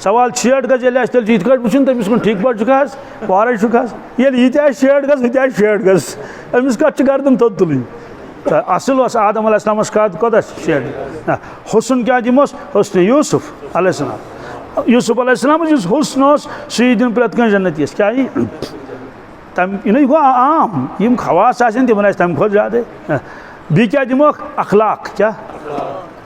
सवाल 60 गज ये तेल इत वो तमिस कुन ठीक पे पारे ये 60 गज ये 60 गज अमिस कत गर्दन तोद तुल असल आदम अलैहिस्सलाम कद कोत 60 हुसन क्या दिमोस हुस्न यूसुफ अलैहिस्सलाम हुस्न सी दिन प्रत कह जन्नतीस क्या तम इन गो आम यम खवास तिमन तम खो ज्यादा बी क्या दिमोक अखलाक क्या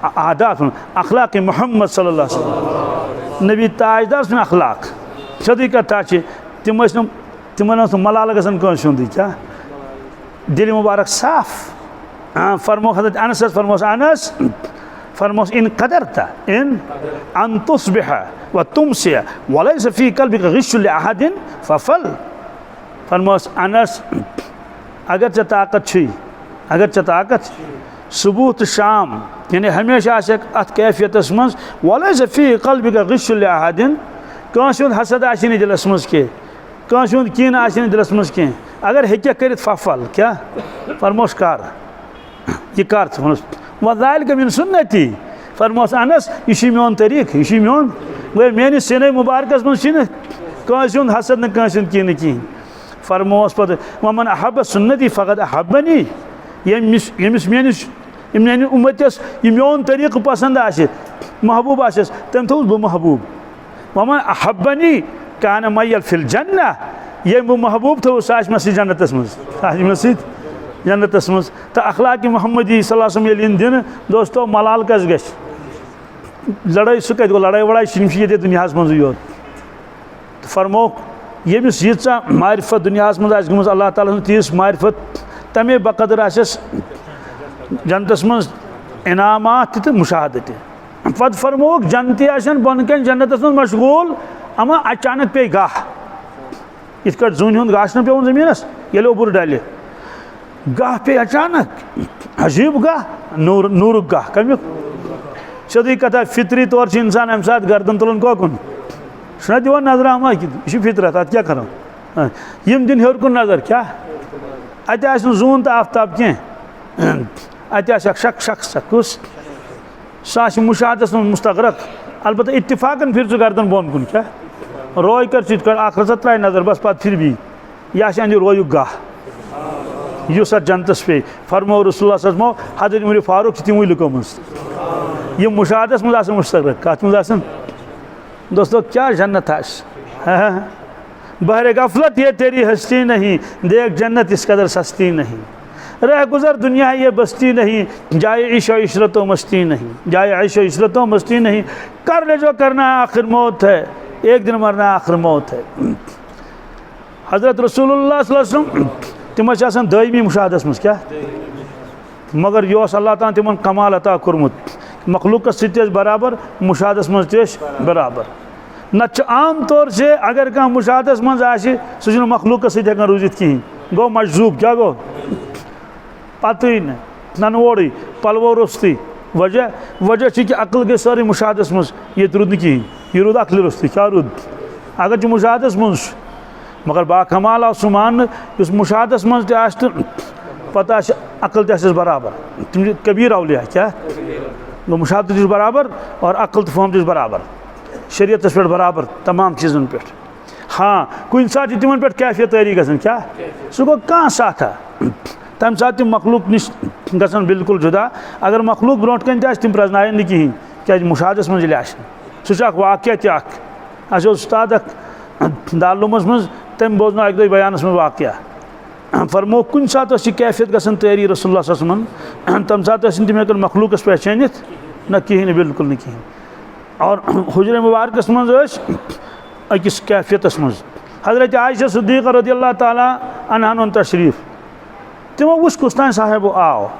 आदात अखलाक मोहम्मद सल्लल्लाहु अलैहि वसल्लम नबी ताजदार सुन अखलाक सदी कथा तिमन मलाल गसन कंद क्या दिल मुबारक साफ फरमो हजरत अनस अनस फरमोस इन कदरता इन अन तुस्बिह व तुमसिया वलैस फी कल्बिका गिश्शुन लिअहदिन फफल फरमोस अनस अगर च ताकत सुबह तो शाम यानी हमेशा अत कैफियतस मज वलैस फी कल्बिका गिश्शुन लिअहदिन कंस हसद आसि दिलस मज के कंस कीन आसि दिलस मज कह अगर हेक्य करित फफल क्या फरमोस कर यह कर वज़ालिक मिन सुन्नती फरमोस अनस यह मोन तरीक यह मोन गई मेन सीने मुबारकस मज कंस हसद न कंस कीन कहें फरमोस पे वमन अहब सुन्नती फ़क़द अहब्बनी यमिस मेन उम्मतस यह मोन तरीक पसंद आसे महबूब आसस तम थोस बह महबूब वमन अहब्बनी कान मयल फिल जन्ना ये बह महबूब थो सह मे जन्नतस मज जन्नतस मज तो अखलाक मोहम्मदी सल्लल्लाहु अलैहि वसल्लम दिन दोस्तों मलाल कस गश लड़ाई सह कत गो लड़ाई वड़ाई ये दुनिया मज योत तो फरमोक यमिस यीचा मारिफत दुनिया मज गम अल्लाह ताला तीस मारिफत तमे बकदर आसस जन्नतस मज इनामात तो मुशाहदत पे फरमोक जन्नती आसन बन कन जन्नतस मज मशगूल अमा अचानक पे गाह इत जून हूं गाश पे जमीनस ये ओबुर डाले गाह पे अचानक अजीब गाह नूर गाह कमुक सदी कथा फितरी तौर इंसान अम सात गर्दन तुलन कोकुन ना दिवान नजर हमा यह फितरत अत क्या कर यम दिन हेर कुन नजर क्या अत जून तो आफ्ताब कह अत शख्स कुस सह मुशाहदस मुस्तगरक अलबत्ता इत्तिफाकन फिर गर्दन बोन कुन क्या रोय कर आखिर त्राय नजर बस पत फिर भी यह अंद रोयुक गाह युस जन्नतस पे फरमो रसूलुल्लाह सल्लल्लाहु अलैहि वसल्लम हजरत उमर फारूक तिम लुको मज यह मुशाहदस मज मुस्तगरक कत मज दोस्तों क्या जन्नत बहरे गफलत ये तेरी हस्ती नहीं देख जन्नत इस कदर सस्ती नहीं रह गुजर दुनिया ये बस्ती नहीं जाए इशो इशरत मस्ती नहीं जाए इशो इशरत मस्ती नहीं कर ले जो करना आखिर मौत है एक दिन मरना आखिर मौत है हजरत रसूलुल्लाह सल्लल्लाहु अलैहि वसल्लम तिम दायमी मुशाहदस मज क्या मगर यह अल्लाह ताला तिमन कमाल अता कोरमुत मखलूकस सत बराबर मुशाहदस मज बराबर न आम तौर से अगर कह मुशाहदस मज सह मखलूकस सत रूजित कहें गो मजजूब क्या गो पत नोड़ पलवो रुस्ती वजह कि अकल गई सारी मुशाहदस मज ये रुद कहें यह रुद अकल रुस्ती क्या रुद अगर मुशाहदस मज मगर बाकमाल आव सह मान मुशाहदस मज तो पता अकल तस बराबर तुम कबीर अवलिया क्या गो मुशाहद तस बराबर और अकल तो फहम तस बराबर शरीयत पे बराबर तमाम चीज़न पे। हाँ कुछ सात तिमन पे कैफियत तैयारी गसन क्या सह गो कह साथा तम सात तम मखलूक नश गसन बिल्कुल जुदा। अगर मखलूक ब्रोट कन तम प्रजनायन कहें क्या मुशाहदस मज सह वाक़ तह उस्ताद दारुलूमस मज तम बोजनो अक दो बयानस मज वाक़ फरमो कुछ सात कैफियत गसन तैयारी रसूलुल्लाह सल्लल्लाहु अलैहि वसल्लम तम सात तम हेकन मखलूकस पहचानित न कहें बिल्कुल न कहें। और हुजरे मुबारकस मज अकिस कैफियतस मज हज़रत आयशा सिद्दीक़ा रज़ियल्लाहु ताला अन्हा ओन तशरीफ तमो वुच कुस तान साहिब आव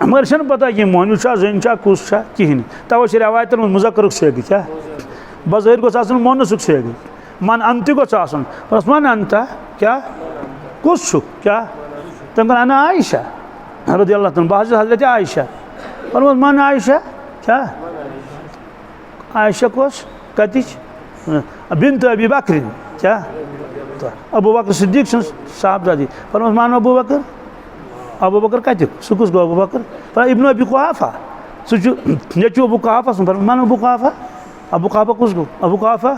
मगर छे पता कि मोहन जन कुस कहें तवे रवायत मुज़क्कर सेग क्या बज़ाहिर गोस आसन मोनसुक सेग मन अंत गोस आसन मन अंता क्या कुस क्या तम अना आयशा रज़ियल्लाहु ताला बह हज़रत आयशा और मन आयशा क्या आयशा कोस कतिच बिन्त अबी बकर क्या अबू बकर सिद्दीक़ साहबजादी पर मान अबू बकर कत सह कुस गो अबू बकर पर इब्न अबी कुहाफा सह नेचु अबू कुहाफा पर मान अबू कुहाफा कुस गो अबू कुहाफा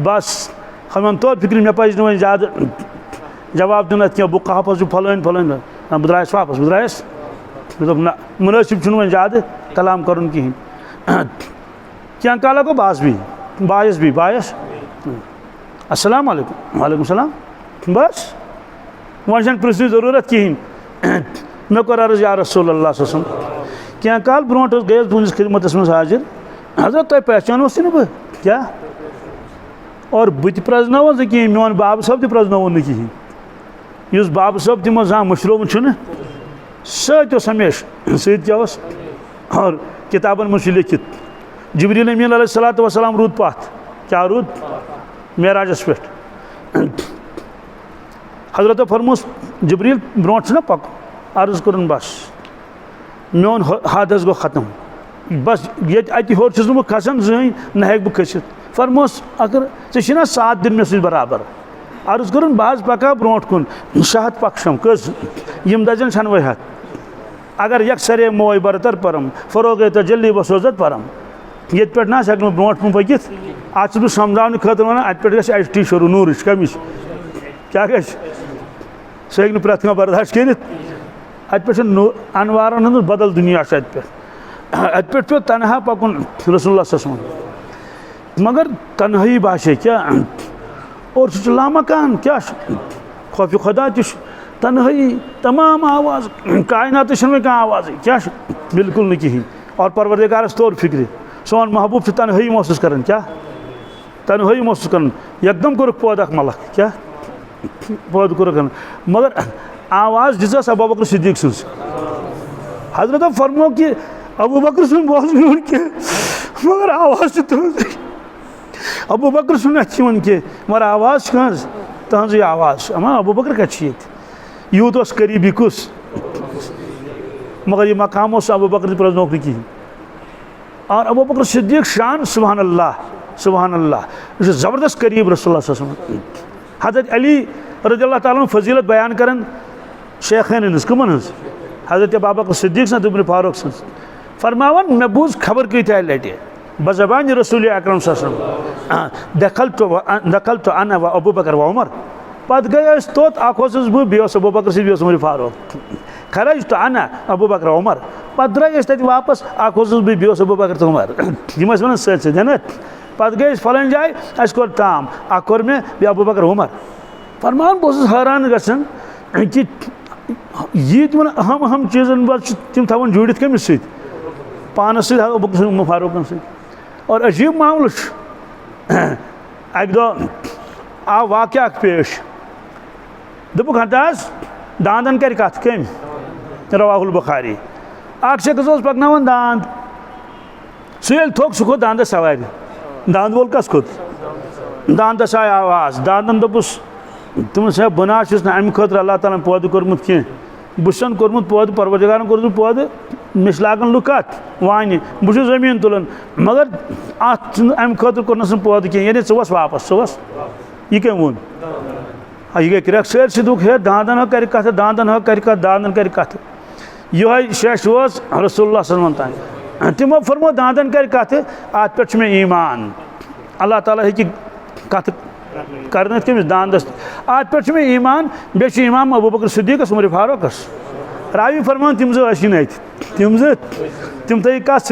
बस हम तौर फिक्र मे पज वन ज़्यादा जवाब दिन क्या अबू कुहाफा फलान फलान बह द्रायस वापस बह द्रायस ना मुनासिब वन ज़्यादा कलाम कर कहें क्या काला को बायस भी अस्सलाम वालेकुम वालेकुम सलाम बस वन प्रिस ज़रूरत कहें मे कोर अर्ज या रसूलुल्लाह सल्लल्लाहु अलैहि वसल्लम क्या काल ब्रोट गए तुस खिदमत मज हाजिर हजरत तुम पहचानोस न बह क्या और बह प्रजनवन कहें मोन बाब सब प्रजनवन कहें इस बाब सब तमो जहाँ मुशरोमुत सत हमेश सत क्या और किताबन मज लिखित जिब्रील अमीन अलैहिस्सलातु वस्सलाम रूद पथ क्या रूद मेराजस पे हजरत फरमोस जिब्रील ब्रोट ना पक अर्ज कर बस मोन हद गो ख़त्म बस ये होर बह खसान जहन न हेक बह खसित फरमोस अगर ऐना साथ दिन मे बराबर अर्ज कर बह पका ब्रोट कुन शहत पक्षम कस यम दजन शनवे हथ अगर यकसरे मोय बरतर परम फरोग जल्दी बसोजत परम ये पे ना हेक ब्रोट कुन पकित आज बह समझाने खतर वन अत पे गई टी शुरू नूर कमिश क्या गि सह हेक प्रेथ कह बर्दाश्त कर अत पे अनवारन हंद बदल दुनिया अत पे पे तनहा पकुन रसूलुल्लाह सल्लल्लाहु अलैहि वसल्लम मगर तन्हाई बाशे क्या और सह लामकान क्या खौफ खुदा तन्हाई तमाम आवाज़ कायनात कह आवाज़ क्या बिल्कुल न कहें और परवरदिगारस तौर फिक्र सोन महबूब तन्हाई महसूस कर क्या तन्हाई महसूस कर एकदम कोर पौध मलक क्या पौध कोर मगर आवाज़ दिस अबू बकर सिद्दीक़ सज हजरत फरमो कि अबू बकर सुन बोज मगर आवाज़ अबू बकर सुन वन के मगर आवाज़ कह तहज आवाज़ अमा अबू बकर कत यूत करीबी कुस मगर ये मकाम अबू बकर प्रजनोक कहें और अबू बकर सिद्दीक़ शान सुबहान अल्लाह ज़बरदस्त करीब रसूलुल्लाह सल्लल्लाहु अलैहि वसल्लम हज़रत अली रज़ियल्लाहु ताला फजीलत बयान कर शेखैन कमन हज़रत अबू बकर सिद्दीक़ सद इब्न फारूक सद फरमावन मे बूझ खबर कत लटे बज़बान रसूल अकरम सल्लल्लाहु अलैहि वसल्लम दखल तो अना व अबू बकर व उमर पत गए तोत बह बे अबू बकर सद उमर फारूक खरज तो अना अबू बकर उमर पत द्राय तत वापस बह बे अबू बकर तो उमर यम वन सत पत गए फलान जाए कोर ताम कोर मे बे अबू बकर उमर फरमान बस हैरान गसन कि ये तमन अहम अहम चीज़न तम थवन जुड़ित कमिस पानस अबू बकर फारूक सत और अजीब मामल अक दो आव वाक़ पेश दोपुक हताज दांदन कर कत कम रवाहुल बुखारी शख्स पकनावन दांद सह थोक सह खोत दांदस सवार दांद वोल कस खोत दांदस आय आवाज़ दांदन दोपुस तुम बह ना अमि खतर अल्लाह ताला पौध कोर्मुत कह बह कोर्मुत पौध परवरदिगारन कोर्मुत पौध मे लागन लुक कत वान बह जमीन तुलन मगर अत अमि खतर कोर्नस पौध कह ये वापस यह कम वोन यह गई क्रैक सर दुख है दांदन हो कर कत दांदन हो कर कत दांदन कर कत यह शश वोस रसूलुल्लाह सल्लल्लाहु अलैहि वसल्लम तान तिमो फरमो दांदन कर कत अत पे मे ईमान अल्लाह ताला हेकि कत कर कमिस दांदस अत पे मे ईमान बे इमाम अबू बकर सिद्दीक़स उमर फारूकस रावी फरमान तिम जो अशी नत तिम थे कत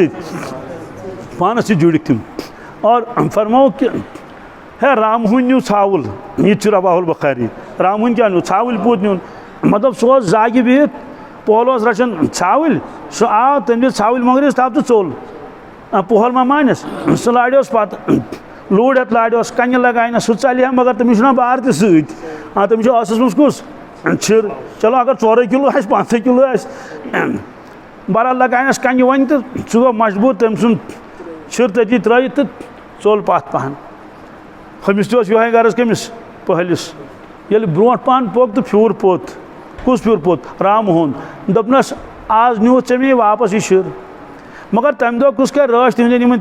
पानस से जुड़ तिम और फरमाओ कि है रामहुन न्यू छावुल यह रवाहुल बुखारी रामहुन क्या न्यू छावुल पूत न्यून मतलब सह जागि बिहित पोहल रचन छावुल सह आव तम छावुल मंगरिस तब तो चोल पोहल मा मानस सह लाड़ोस पत लूड़ हेत लाड़ोस कन लगान सह चल मगर तमिस ना बार तो सत तमिस असस मज कुस छिर चलो अगर 4 किलो 5 किलो बहरहाल लगानस कन वन तो सह गो मजबूत तम सुन छिर तती त्र तो चोल पत पहन हमिस तो ये गर्ज कमिस पहलिस ये ब्रो पान पोक तो फ्यूर पोत कुस फ्यूर पोत राम हुन दपनस आज न्यू चे वापस यह शिर मगर तम दो कुस कर रश तम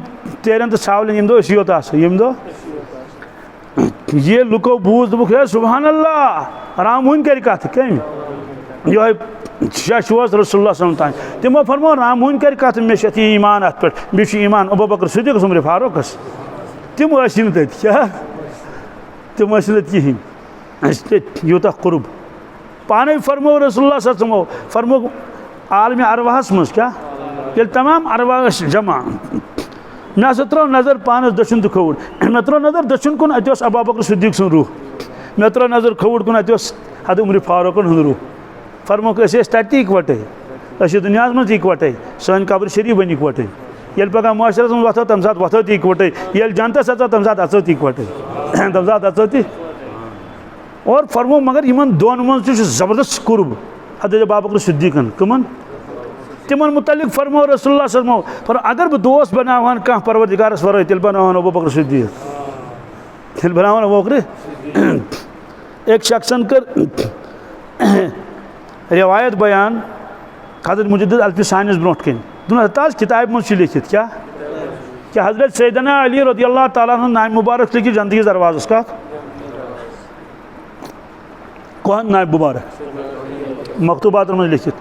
तेरन तो छावल यम दो योत यम दो ये लुको बूझ दुख है सुबहान अल्लाह राम हुन कर कत कम यह शश वोस रसूलुल्लाह सल्लल्लाहु अलैहि वसल्लम तिमो फरमो राम हुन कर कत मे ईमान अत पे बे ईमान अबू बकर सिद्दीक़ उमर फारूकस तिम तत क्या तिम कहें यूत कुर्ब पाने फरमो रसूलुल्लाह सल्लल्लाहु अलैहि वसल्लम फरमो आलम अरवाहस मज क्या ये तमाम अरवाह जमा मे हसा त्रो नजर पानस दक्षिण तो खवुड़ मे त्रो नजर दक्षिण कुन अत अबू बकर सिद्दीक़ सुन रूह मे त्रो नजर खवुड़ कुन अत हद उमर फारूकन हुंद रूह फरमो तति इकवटे दुनिया मज इकवटे सन कब्र शरीफ बन इकवटे ये पगह माशरस मज वो तम सात वो तो इकवटे ये जनतस अचो तम सात अचो इकवटे तम सात अचो ती और फरमो मगर इन दोन मज जबरदस्त कुर्ब हजरत अबू बकर सिद्दीक़न कमन तिमन मुतलिक फरमो रसूलुल्लाह सल्लल्लाहु अलैहि वसल्लम पर अगर बह दोस्त बनावान कह परवरदिगारस वराय तेल बनावान अबू बकर सिद्दीक़ तेल बनावान अबू बकर एक शख्सन कर रिवायत बयान हजरत मुजद्दिद अल्फिसानिस ब्रोट कन दुन ताज किताब मज लिखित क्या कि हजरत सैयदना अली रज़ियल्लाहु ताला अन्हु नाम मुबारक लिखि जन्नत दरवाज़स का कौन नाम मुबारक मकतूबात मज लिखित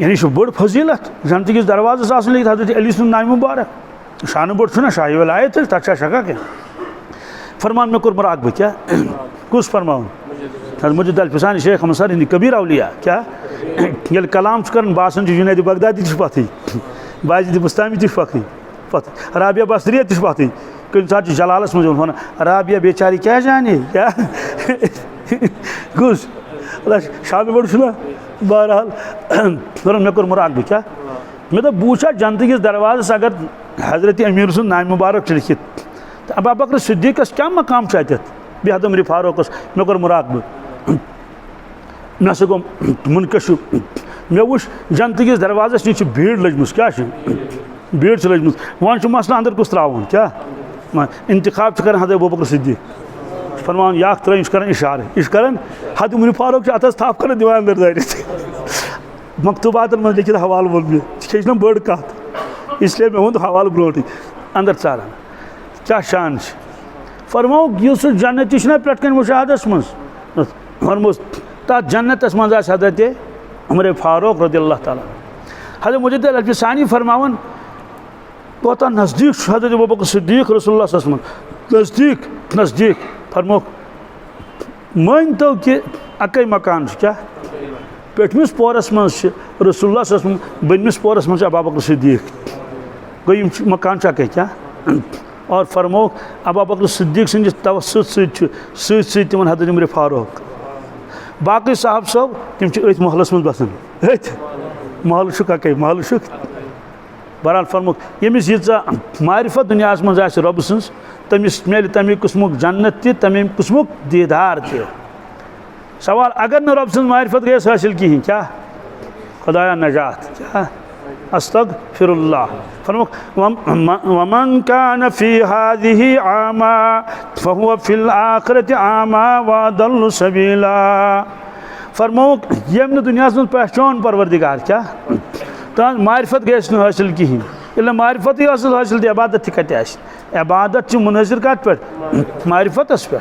यानी बड़ फजीलत जन्नत दरवाज़स आसन लिखित हजरत अली सुन नाम मुबारक शान बड़ छुना शाही वलायत तथा शका क्या फरमान में कुर मराक क्या कुछ फरमाउन मुजद्दिद अल्फिसानी शेख हमसर हिंद कबीर अवलिया क्या ये कलाम कर बासन जुनैद बगदादी पथ बाजिद बुस्तामी पथ राबिया बसरिया पथ कन सात जलालस मज राबिया बेचारी क्या जाने क्या कुछ शाम बड़ छुना बहरहाल मे कोर मुराक क्या मे तो बूछा जन्नत दरवाज़ अगर हजरत अमीर सुन नाम मुबारक लिखित तो अबू बकर सिद्दीक़स क्या मकाम बे हद उमर फारूकस मे कोर मुराक मे हसा गो मुनकशिफ मे वो जन्नत दरवाज़स नीचे भीड़ लजम क्या भीड़ लजम वन मसला अंदर कुछ त्रावन क्या इंतखाब कर हद अबू बकर सिद्दीक़ फरमान याक त्र कर इशारे इश कर हद उमर फारूक अतस थाप कर दिवान अंदर दारित मकतूबात मज लिखित हवाल वोल मे ना बड़ कत इसलिए मे वो हवाल ब्रोट अंदर चारान क्या शान फरमो यह जन्नत पे कन मुशाहदस मज फरमो तथ जन्नतस मज हजरत उमर फारूक रज़ियल्लाहु ताला हजरत मुजद्दिद अल्फिसानी फरमावन कोता नज़दीक हजरत अबू बकर सिद्दीक़ रसूलुल्लाह सल्लल्लाहु अलैहि वसल्लम नज़दीक फरमो मान तो कि अकै मकान क्या पेटमिस पोरस मज रसूलुल्लाह सल्लल्लाहु अलैहि वसल्लम बनमिस पोरस मज अबू बकर सिद्दीक़ गई मकान अकै क्या और फरमो अबू बकर सिद्दीक़ सद तवसुत सत तिमन हजरत उमर फारूक बाकी साहब सब तम अथ महलस मज बसान अथ महल अकै महल बहरहाल फरमो यमिस यीचा मारिफत दुनिया मज आ रब सन्स तमिस मिले तमे किस्मुक जन्नत तमे किस्मुक दीदार सवाल अगर न रब सन्स मारिफत गए हासिल कहें क्या खुदाया नजात क्या अस्तगफिरुल्लाह फरमो वमन कान फी हादिही आमा फहुव फिल आखिरति आमा व अदल्लु सबीला फरमो यम दुनिया मज पहचान परवरदिगार क्या तहन मारिफत गए हासिल कहें ये मारिफत हासिल तो इबादत कत इबादत मुनहसर कत पे मारिफतस पे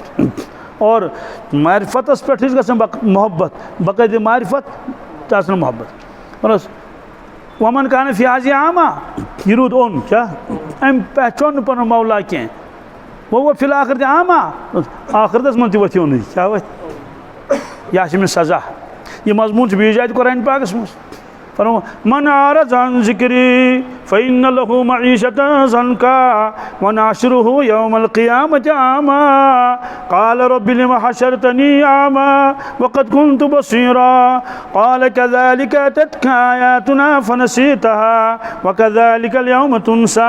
और मारिफतस पे मोहब्बत बकैद मारिफत तस मोहब्बत वमन कान फ्याज आमा यरूद ओन क्या अम पहचान पन मौला कह वो फिल आखिर आमा आखिरतस मन वो क्या वो यह सजा यह मजमून बीज आयत कुरान पाकस मज मन आरज़ अन ज़िक्री फ़इन्न लहू मईशतन ज़न्का व नाशरुहु यौमल क़ियामति आमा क़ाल रब्बि लिमा हशरतनी आमा व क़द कुन्तु बसीरा क़ाल कज़ालिक अततका आयातुना फ़नसीतहा व कज़ालिकल यौम तुनसा।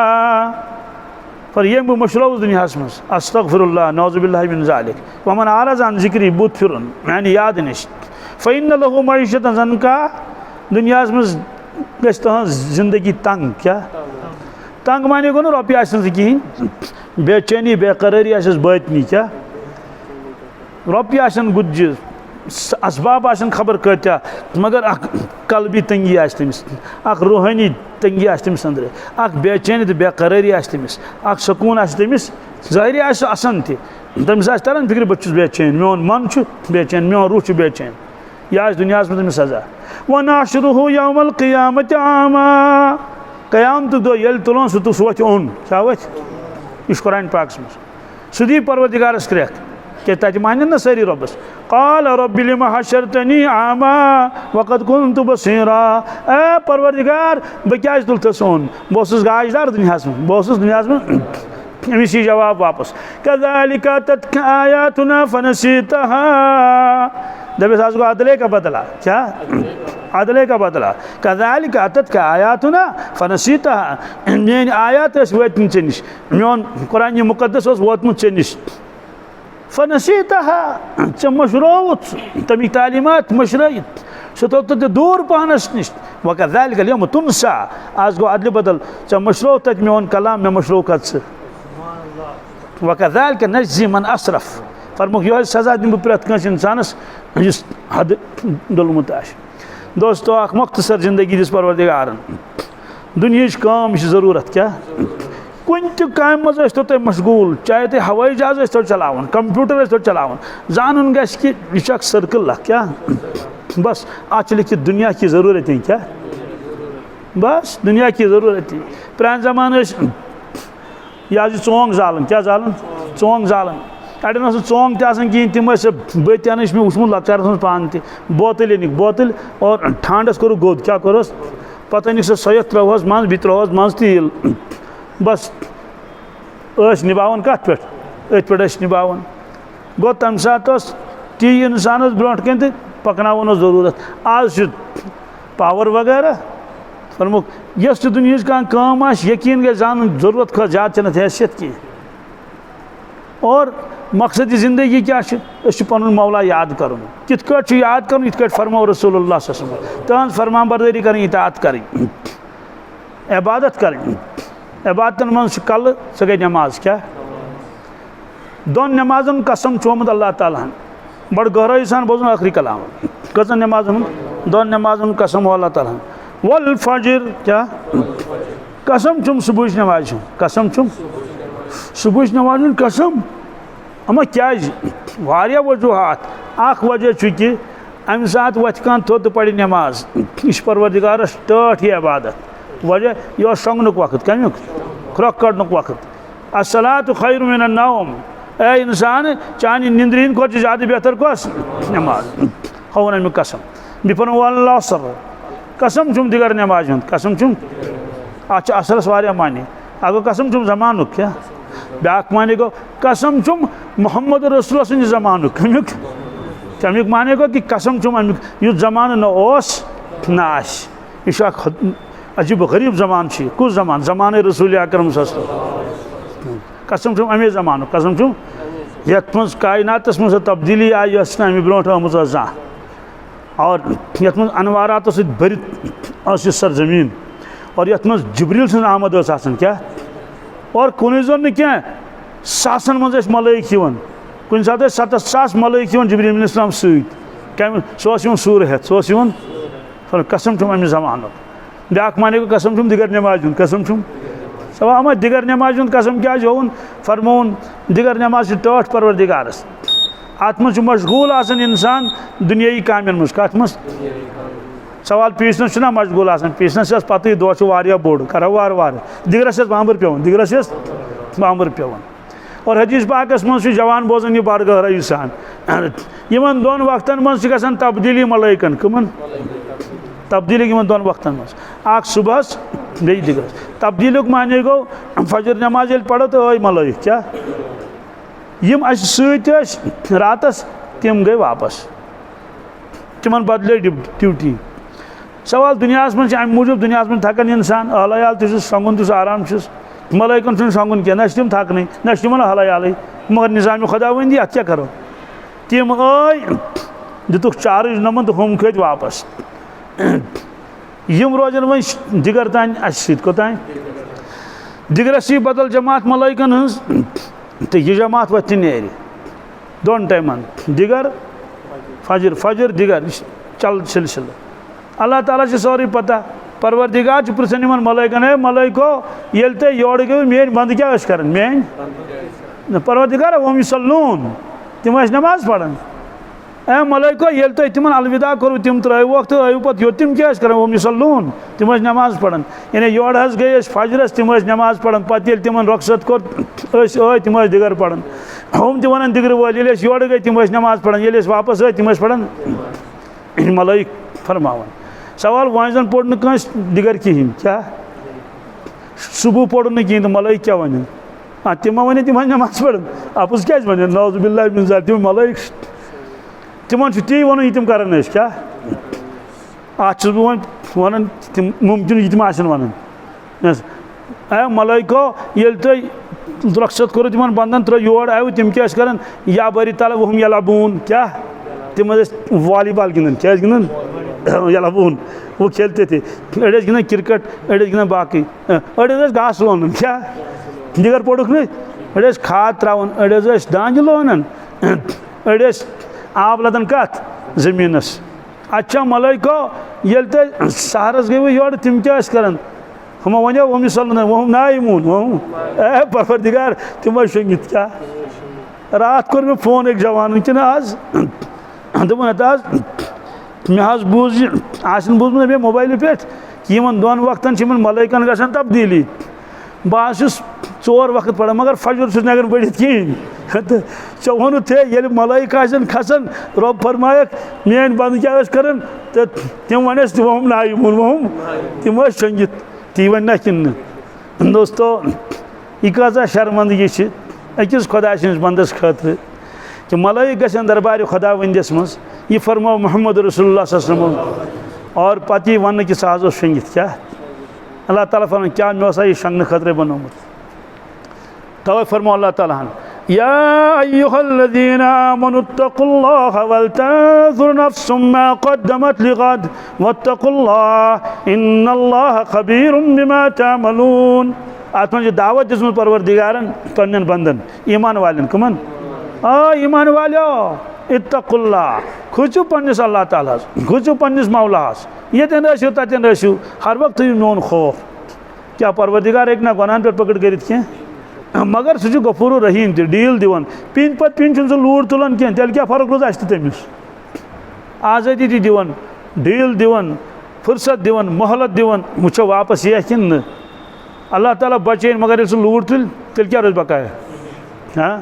पर यह मशरूअ दुनिया मज अस्तग़फिरुल्लाह नौज़ुबिल्लाहि मिन ज़ालिक व मन आरज़ अन ज़िक्री बुत फिरुन यानी याद निश फ़इन्न लहू मईशतन ज़न्का दुनिया मज जिंदगी तंग क्या तंग माने गो ना रुपये कहें बेचैनी बेकरारी बतनी क्या रुपये गुज्ज असबाब खबर कत्या मगर कल्बी तंगी तमिस रूहानी तंगी तमिस अंदर बेचैनी तो बेकरारी तमिस सकून तमिस ज़ाहिरी असन तमिस तरन फिक्र बहुत बेचैन मोन मन बेचैन मोन रूह बेचैन यह दुनिया में तमिस सजा व नाशरुहु यौमल क़ियामति आमा क़यामत दो ये तुलन सह वथ ओन क्या वथ यह कुरान पाक मज सह दी परवरदिगारस क्रैक क्या तत मानन ना सारी रब्बस क़ाल रब्बि लिमा हशरतनी आमा व क़द कुन्तु बसीरा ए परवरदिगार बह क्या तुलथस ओन बह गाजदार दुनिया में बह दुनिया में अमिस जवाब वापस कज़ालिक अततका आयातुना फ़नसीतहा दबिस आज को अदले का बदला क्या अदले का बदला कज़ालिक अततका आयातुना फ़नसीतहा मेन आयात वतम ऐ नश मोन कुरान मुक़द्दस वोतमुत ऐ नश फ़नसीतहा ऐ मशरोवुत तमिक तालीमात मशरत सह तो दूर पहनस नश व कज़ालिकल यौम तुनसा आज गो अदल बदल ऐ मशरो तत मोन कलाम मे मशरो कत व कज़ालिक नजज़ी मन असरफ फरमुक यह सजा दिन बह प्रत कंस इंसानस जिस हद डोलमुत दोस्तों अख मुख्तसर जिंदगी दिस परवरदिगारन दुनिया काम जरूरत क्या कुन काम मज तो मशगूल चाहे तुम हवाई जहाज तो चलावन कंप्यूटर तो चलावन जानन गस कि यह सर्कल क्या बस आज लिखित दुनिया की ज़रूरत है क्या बस दुनिया की ज़रूरत है प्रान जमान यह चोंग जालन क्या जालन चोंग जालन अड़न चोंग कहें तम बतियान मे वुचमुत लक्चार पान बोतल अनिक बोतल और ठांडस कोर गोद क्या कोरस पत अनिक सयत त्रोहस मज बह त्रोहस मज तील बस निभावन कत पे अथ पे निभावन गो तम सात टी इंसान ब्रोट कन तो पकन जरूरत आज पावर वगैरह फरमुक यस दुनिया काम यकीन गई जान जरूरत खत ज्यादा चलत हैसियत की और मकसद जिंदगी क्या पन मौला याद कर कित याद कर इत फरमो रसूलुल्लाह सल्लल्लाहु अलैहि वसल्लम तहन फरमान बरदारी कर इताअत कर इबादत कर इबादतन मन कल सह गई नमाज क्या दोन नमाजन कसम चोमुत अल्लाह ताला बड़ गहराई सान बोजन आखिरी कलाम कजन नमाजन दोन नमाजन कसम अल्लाह ताला वल फजर क्या कसम चुम सुबह नमाज कसम चुम सुबह नमाज कसम अमा क्या वजूहत अख वजह कि अमि सात वथ कान थोद पड़ नमाज यह परवरदिगारस टठ यह इबादत वजह यह शोंगनुक वक्त कमुक ख्रक कड़नुक वक्त अस्सलातु खैरु मिनन नौम ए इंसान चान निंद्रीन को ज्यादा बेहतर कस नमाज हवन अमिक कसम बिफन वल असर कसम चुम दिगर नमाज कसम चुम अत असलस वारिया मानी अगो कसम चुम जमानुक क्या ब्याक माने गो कसम चुम मोहम्मद रसूल सद जमानुक कमुक तमिक माने गो कि कसम चुम अमिक यु जमान न ओस न आस यह अजीब गरीब जमान कुछ जमान जमान रसूल अकरम कसम चुम अमे जमानुक कसम चुम यथ मज कायनातस मज तब्दीली आई अमि ब्रोट आमुत जा और यथ मज अनवारात भरित सरजमीन और यथ मज जिब्रील सज आमद क्या और कुन जोन क्या सासन मज मलैक कुन सात 7,000 मलैक जिब्रील इस्लाम सम सह सूर हेत सह कसम चुम अमि जमानुक ब्याक माने को कसम चुम दिगर नमाज कसम चुम सवा दिगर नमाज कसम क्या होन फरमोन दिगर नमाज टठ परवरदिगारस अत मज मशगूल आसान इंसान दुनियाई कामन मज कत मज सवाल पीसनस मशगूल आसान पीसनस पत दह बोड़ करो वार वार दिगरस बांबर पेवन दिगरस बांबर पेवन और हदीस पाकस मज जवान बोजान यह बड़ गहराई सान इन दोन वक्तन मज गसान तब्दीली मलाइकन कमन तब्दीली दोन वक्तन मज अख सुबहस बे दिगरस तब्दील माने गो फजर नमाज ये पढ़ो तो आई मलाइक क्या यम सत रातस तम गई वापस तिमन बदले ड्यूटी सवाल दुनिया मज अम मूजूब दुनिया में थकान इंसान हलायाल तुस संगुन तुस आराम मलाइकन संगुन क्या न तम थकन न तिमन हलायाल मगर निज़ाम खुदावंदी अत क्या करो तम आई दितुक चार्ज नमन तो हम खत वापस यम रोजन वह दिगर तान कोतान दिगरस बदल जमात मलाइकन हज तो यह जमात वह नेर दोन टाइमन दिगर फजर फजर दिगर चल सिलसिल अल्लाह ताला से सौरी पता परवरदिगार पृछन इन मलाइकन है मलाइको ये तुम योर गो मेन बंद क्या कर मेन परवरदिगार वम सलून तम नमाज पढ़ान ए मलाइको ये तुम तिमन अलविदा करो तम त्रो तो आयु पे यो तम क्या कर वम सलून तम नमाज पढ़ान यानी योर गई फजरस तम नमाज पढ़ान पे तिम रुखसत कोर तम दिगर पढ़ान हम वन दिगर वाल योर गई तम नमाज पढ़ान ये वापस तम पढ़ान मलाइक फरमावन सवाल वह जन पोड़ नस दिगर कहें क्या सुबह पोड़ न कहें तो मलाइक क्या वन तम वन तम नमाज पढ़ान अपुज क्या वन नौजुबिल्लाह मिन ज़ालिक तम मलाइक तिमन ती वन तम कर क्या अत बह वन मुमकिन यह तम वन ए मलाइको ये तुम रुखसत करो तिमन बंदन त्रो योर आयो तम क्या कर या बरी तल वहम यलबून क्या तम वॉलीबॉल गिंदन क्या गिंदन यलबून वो खेलते थे अड़े गिंदन क्रिकेट अड़े गिंदन बाकी अड़े घास लोन क्या दिगर पोड़क न अड़े खाद त्रावन अड़े दांज लोन अड़े आब लदन कत जमीनस अच्छा मलाइको ये तुम सहरस गई योर तम क्या कर हम वन वम सल वह नाइमून वह परवरदिगार तम शंगित क्या रात कोर मे फोन एक जवान कि आज दोपन आज मे बूज बूजम मे मोबाइल पे कि दोन वक्तन मलाइकन गसान तब्दीली बह चोर वक्त पढ़ान मगर फजर नगर पढ़ित कहें तो चे वोन थे ये मलाइक खसान रब फरमायक मेन बंद क्या कर तो तम वन वम नाइमून वम तम शंगित ती वन ना कि दोस्तों यह कह शर्मंदगी अकिस खुदा बंदस खतर कि मलाइक गसन दरबार खुदावंदिस मज यह फरमो मोहम्मद रसूलुल्लाह सल्लल्लाहु अलैहि वसल्लम और पत यह वन कि सह शंगित क्या अल्लाह ताला फरमान क्या मे यह शंगन खतर बनोमुत तवे फरमो अल्लाह ताला या अय्युहल्लज़ीना आमनुत्तकुल्लाह वलतंजुर नफ्सुम मा क़द्दमत लिग़द वत्तकुल्लाह इन्नल्लाह खबीरुम बिमा तअमलून अत मज दावत दिसमुत परवरदिगारन पन्न बंदन ईमान वालन कमन ईमान वालो इत्तकुल्लाह खुचु पन्निस अल्लाह ताला खुचु पन्निस मौलास यतन रहियो ततन रहियो हर वक्त मोन खौफ क्या परवरदिगार एक ना गुनाह पे पकड़ कर क्या मगर सह गफूर रहीम डील दिवन पिन पे पिन सह लूट तुलान कह तेल क्या फर्क रोज तमिस आज़ादी दिवन डील दिवन फुर्सत दिवन मोहलत दिवन वो वापस यह कि अल्लाह ताला बचे मगर सह लूट तुल तेल क्या रोज बकाया हाँ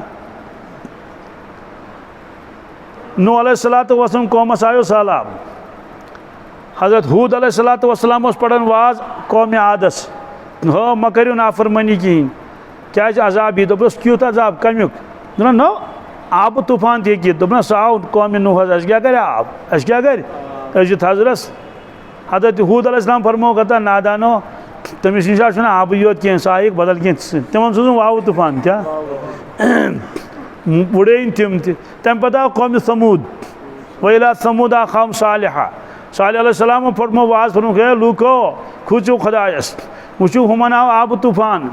नूह अलैहिस्सलातु वस्सलाम कौमस आयो सैलाब हज़रत हूद अलैहिस्सलातु वस्सलाम पढ़ान वाज कौम आदस हो म करियो नाफरमानी कहें क्या अजाब यह दोपस क्यूत अजाब कमुक दोपन नो आब तूफान तक दोपन सह आव कौम नूह क्या कर आब क्या कर अजित हजरस हजरत हूद अलैहिस्सलाम फरमो कता नादानो तमिस निश आब योत कह सह बदल कह तमन सोजन वाव तूफान क्या बुड़ेन तम तम पे आव कौम समूद वैला समूद आखाम सालिहा सालिह अलैहिस्सलाम फरमो वाज फरमो हे लूको खुचु खुदायस वुचु हुमन आव आब तूफान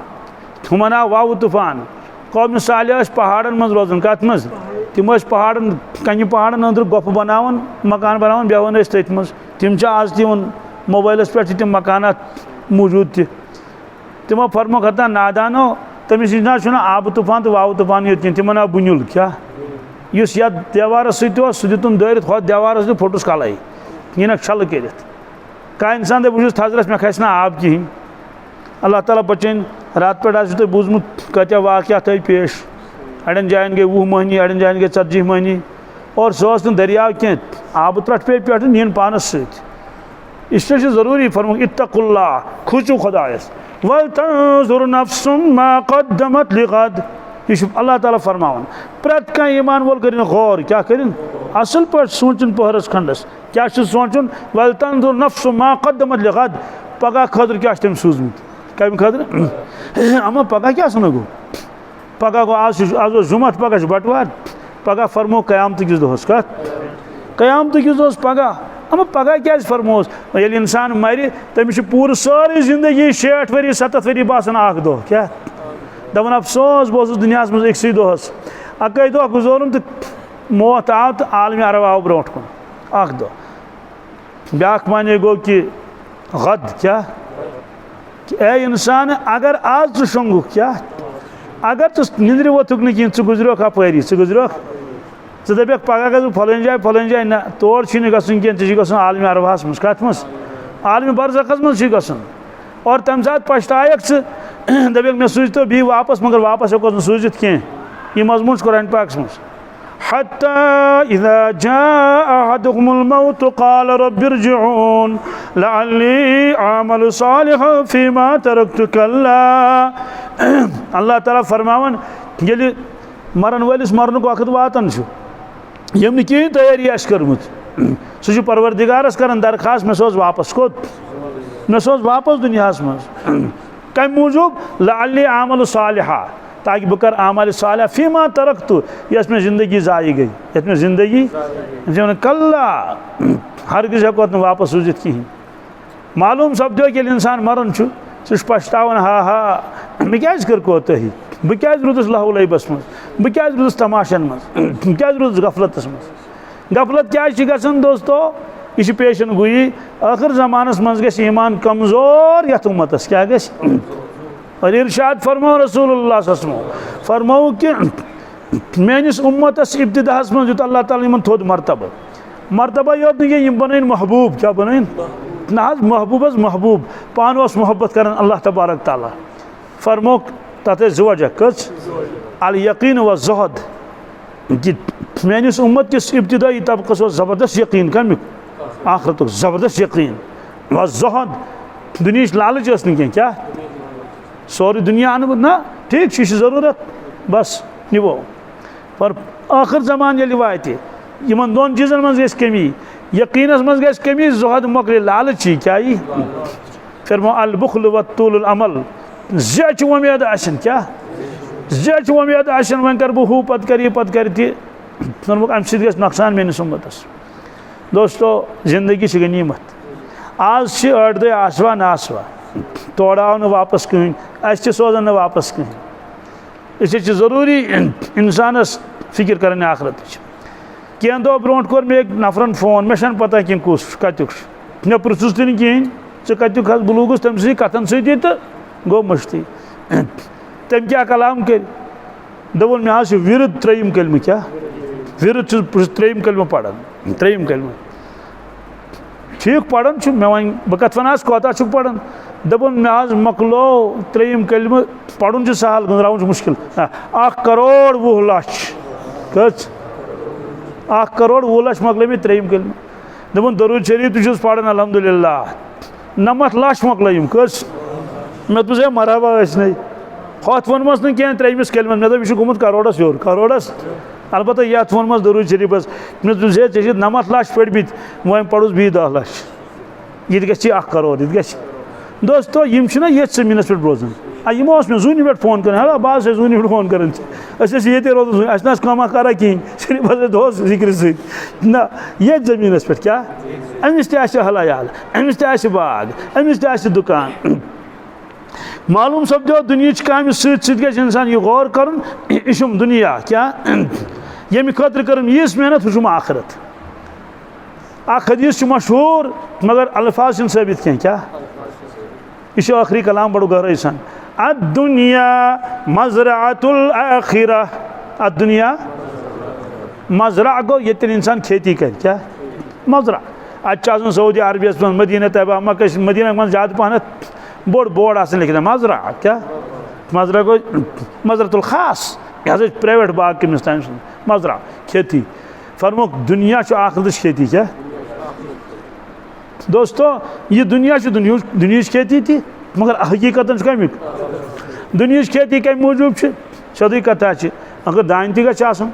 हुमन आव वाव तूफान कौम सालिह पहाड़न मज रोजान कत मज तम पहाड़न कन पहाड़न अंदर गोफ बनावन मकान बनावन बेवन तथ मज तम आज तवन मोबाइलस पे तम मकानात मौजूद तमो फरमो खता नादानो तमिस ना आब तूफान तो वाव तूफान योत कह तिमन आव बुनुल क्या युस या देवारस सह दुन दरित हो देवारस दि फोटुस कलाई यह छल कर कह इंसान दप बहुत थजरस मे खस ना आब कहें अल्लाह ताला बचन रात पे तुम बूझमुत कत्या वाक़या थी पेश अड़न जायन गई 20 महनी अड़न जायन गई 40 महनी और सह दरियाव कह आब त्रट पे पे नीन पानस सत इसलिए ज़रूरी फरमो इत्तकुल्लाह खुशु खुदायस वल तंजुर नफ्सुम मा क़द्दमत लिग़द यह अल्लाह ताला फरमान प्रत कह ईमान वोल कर गौर क्या कर असल पे सोचन पहरस खंडस क्या सोचन वल तंजुर नफ्सुम मा क़द्दमत लिग़द पगह खतर क्या तम सूजमुत कम खतर अमा पगह क्या गो पगह गो आज जुमत पगह बटवार पगह फरमो क़यामत किस दोहस कत क़यामत किस दोहस पगह अमा पगह क्या फरमोस ये इंसान मर तमिस पूर सारी जिंदगी 60 वरी 70 वरी बासान अख दो क्या दपन अफसोस बह दुनिया मज अक्सै दोहस अकै दह गुजोरम तो मौत आव तो आलम अरब आव ब्रोट कुन अख दह ब्याक माने गो कि गद क्या ए इंसान अगर आज तु शोंगुक क्या अगर तु निंद्र वोथुक न कहें छु गुजरोक अपरी छु गुजरोक च दपक पगह गु फलन जाए ना तोड़ गसन कह चे गसन आलम अरबहस मज कत मज आलम बरज़खस मज गसन और तम सात पछतायक दपक मे सूझ तो भी वापस मगर वापस हेको सूझित कह यह मजमून कुरान पाक मज हत्ता इज़ा जाअ अहदुहुमुल मौत क़ाल रब्बि इरजिऊन लअल्ली अअमलु सालिहन फ़ीमा तरक्तु कल्ला अल्लाह ताला फरमावन ये मरन वलिस मरनुक वक्त वातन यम कहें तैयारी कर्मुत सह परवरदिगारस कर दरखास्त मे सोज वापस कोत मे सोज वापस दुनिया मज कम मूजूब लअल्ली अअमलु सालिहा ताकि बह कर आमाल सालिहा फ़ीमा तरक्तु यस में जिंदगी जायी गई यस में जिंदगी कल्ला हरगिज हेको न वापस सूझित कहें मालूम सपदो कि इंसान मरन सह पछतावन हा हा मे क्या कर कोताही बह क्या रुदस लहु लैबस मज बह क्या रुदस तमाशन मज क्या रुदस गफलतस मज गफलत क्या गसन दोस्तों यह पेशन गोई आखिर ज़मानस मज गस ईमान कमज़ोर यथ उम्मतस क्या गस और इरशाद फरमाओ रसूलुल्लाह सल्लल्लाहु अलैहि वसल्लम फरमाओ कि मेनिस उम्मतस इब्तिदाहस मज युत अल्लाह ताला यमन थोद मरतबा योत नहीं यम बन महबूब क्या बन ना महबूबस महबूब पान मोहब्बत कर अल्लाह तबारक ताला फरमो तथ वजह कस अल यकीन व ज़हद कि मेनिस उम्मत किस इब्तिदाई तबकस ज़बरदस्त यकीन कमिक आखिरत ज़बरदस्त यकीन व ज़हद दुनिया लालच कह क्या सोरी दुनिया अन ना ठीक ज़रूरत बस निभो पर आखिर जमान ये वात इन दोन चीज़न मज गई कमी यकीनस मज गई कमी ज़हद मोकल लालच क्या फिर वो अल बुखल व तूल अमल ज्यादा उम्मीद आसन क्या ज्यादा उम्मीद आसन वन कर बह हूँ पत कर तमुक अम सत नुकसान मेनिस उम्मतस दोस्तों जिंदगी गनीमत आज अड़ दह आसवा ना आसवा तोड़ आव न वापस कहें अस सोजन न वापस कहें इसलिए ज़रूरी इंसानस फिक्र कर आखरत कह दो ब्रोट कोर मे नफरन फोन मे पता कह कुस कत्युक मे पृथुस तह कहें कत्युक बह लोगुस तम सी कथन सी तो गो मुश्ती तम क्या कलाम कर दोपन मे विरद त्रेयम कलम क्या विरद त्रेयम कलम पढ़ान त्रेयम कलम ठीक पढ़ान मे वन बह कत वन कोता पढ़ान दोपन मे मकलो त्रेयम कलम पढ़ुन सहल गुजरावन मुश्किल 1 करोड़ 20 लाख कस 1 करोड़ 20 लाख मकल मे त्रेयम कलम दोपन दरूद शरीफ तुझ पढ़ान अल्हम्दुलिल्लाह 90 लाख मकलम कस मे तुझे मरहबा नहीं हथ वनमस न कह त्रेयमिस कलमस मे दोप यह गोमुत करोड़स योर करोड़स अलबत्त ये वनमस दरूद शरीफस मे तुझे 90 लाख पढ़मित वह पढ़ुस भी 10 लाख ये गि 1 करोड़ ये दोस्तों यम ये जमीनस पे रोजान यमो मे जून पे फोन कर हाँ बह जून पे फोन कर ये रोजान अस कमा करा कहें सिर्फ दोस जिक्र सना ये जमीनस पे क्या अमिस तलायाल अमिस त बाग अमिस त दुकान मालूम सपदो दुनिया काम सत इंसान यह गौर कर दुनिया क्या यम खतर कर यीस मेहनत वह आखरत हदीस मशहूर मगर अल्फाज साबित कह क्या यह आखिरी कलाम बड़ो गहराई सन अद्दुनिया मज़रअतुल आखिरह अद्दुनिया मजरा गो ये इंसान खेती कर क्या मजरा अच्छा सऊदी अरबियस मन मदीना तैयबा मक्का मदीना मन ज़्यादा पहनत बोर्ड बोर्ड आसन लिखित मजरा क्या मजरा गो मजरतुल खास यह प्राइवेट बाग कमिस तान मजरा खेती फरमुक दुनिया आखिर खेती क्या दोस्तों ये दुनिया दुनिया खेती थी मगर हकीकत कमिक दुनिया खेती कम मूजूब सदी कथा अगर दान तक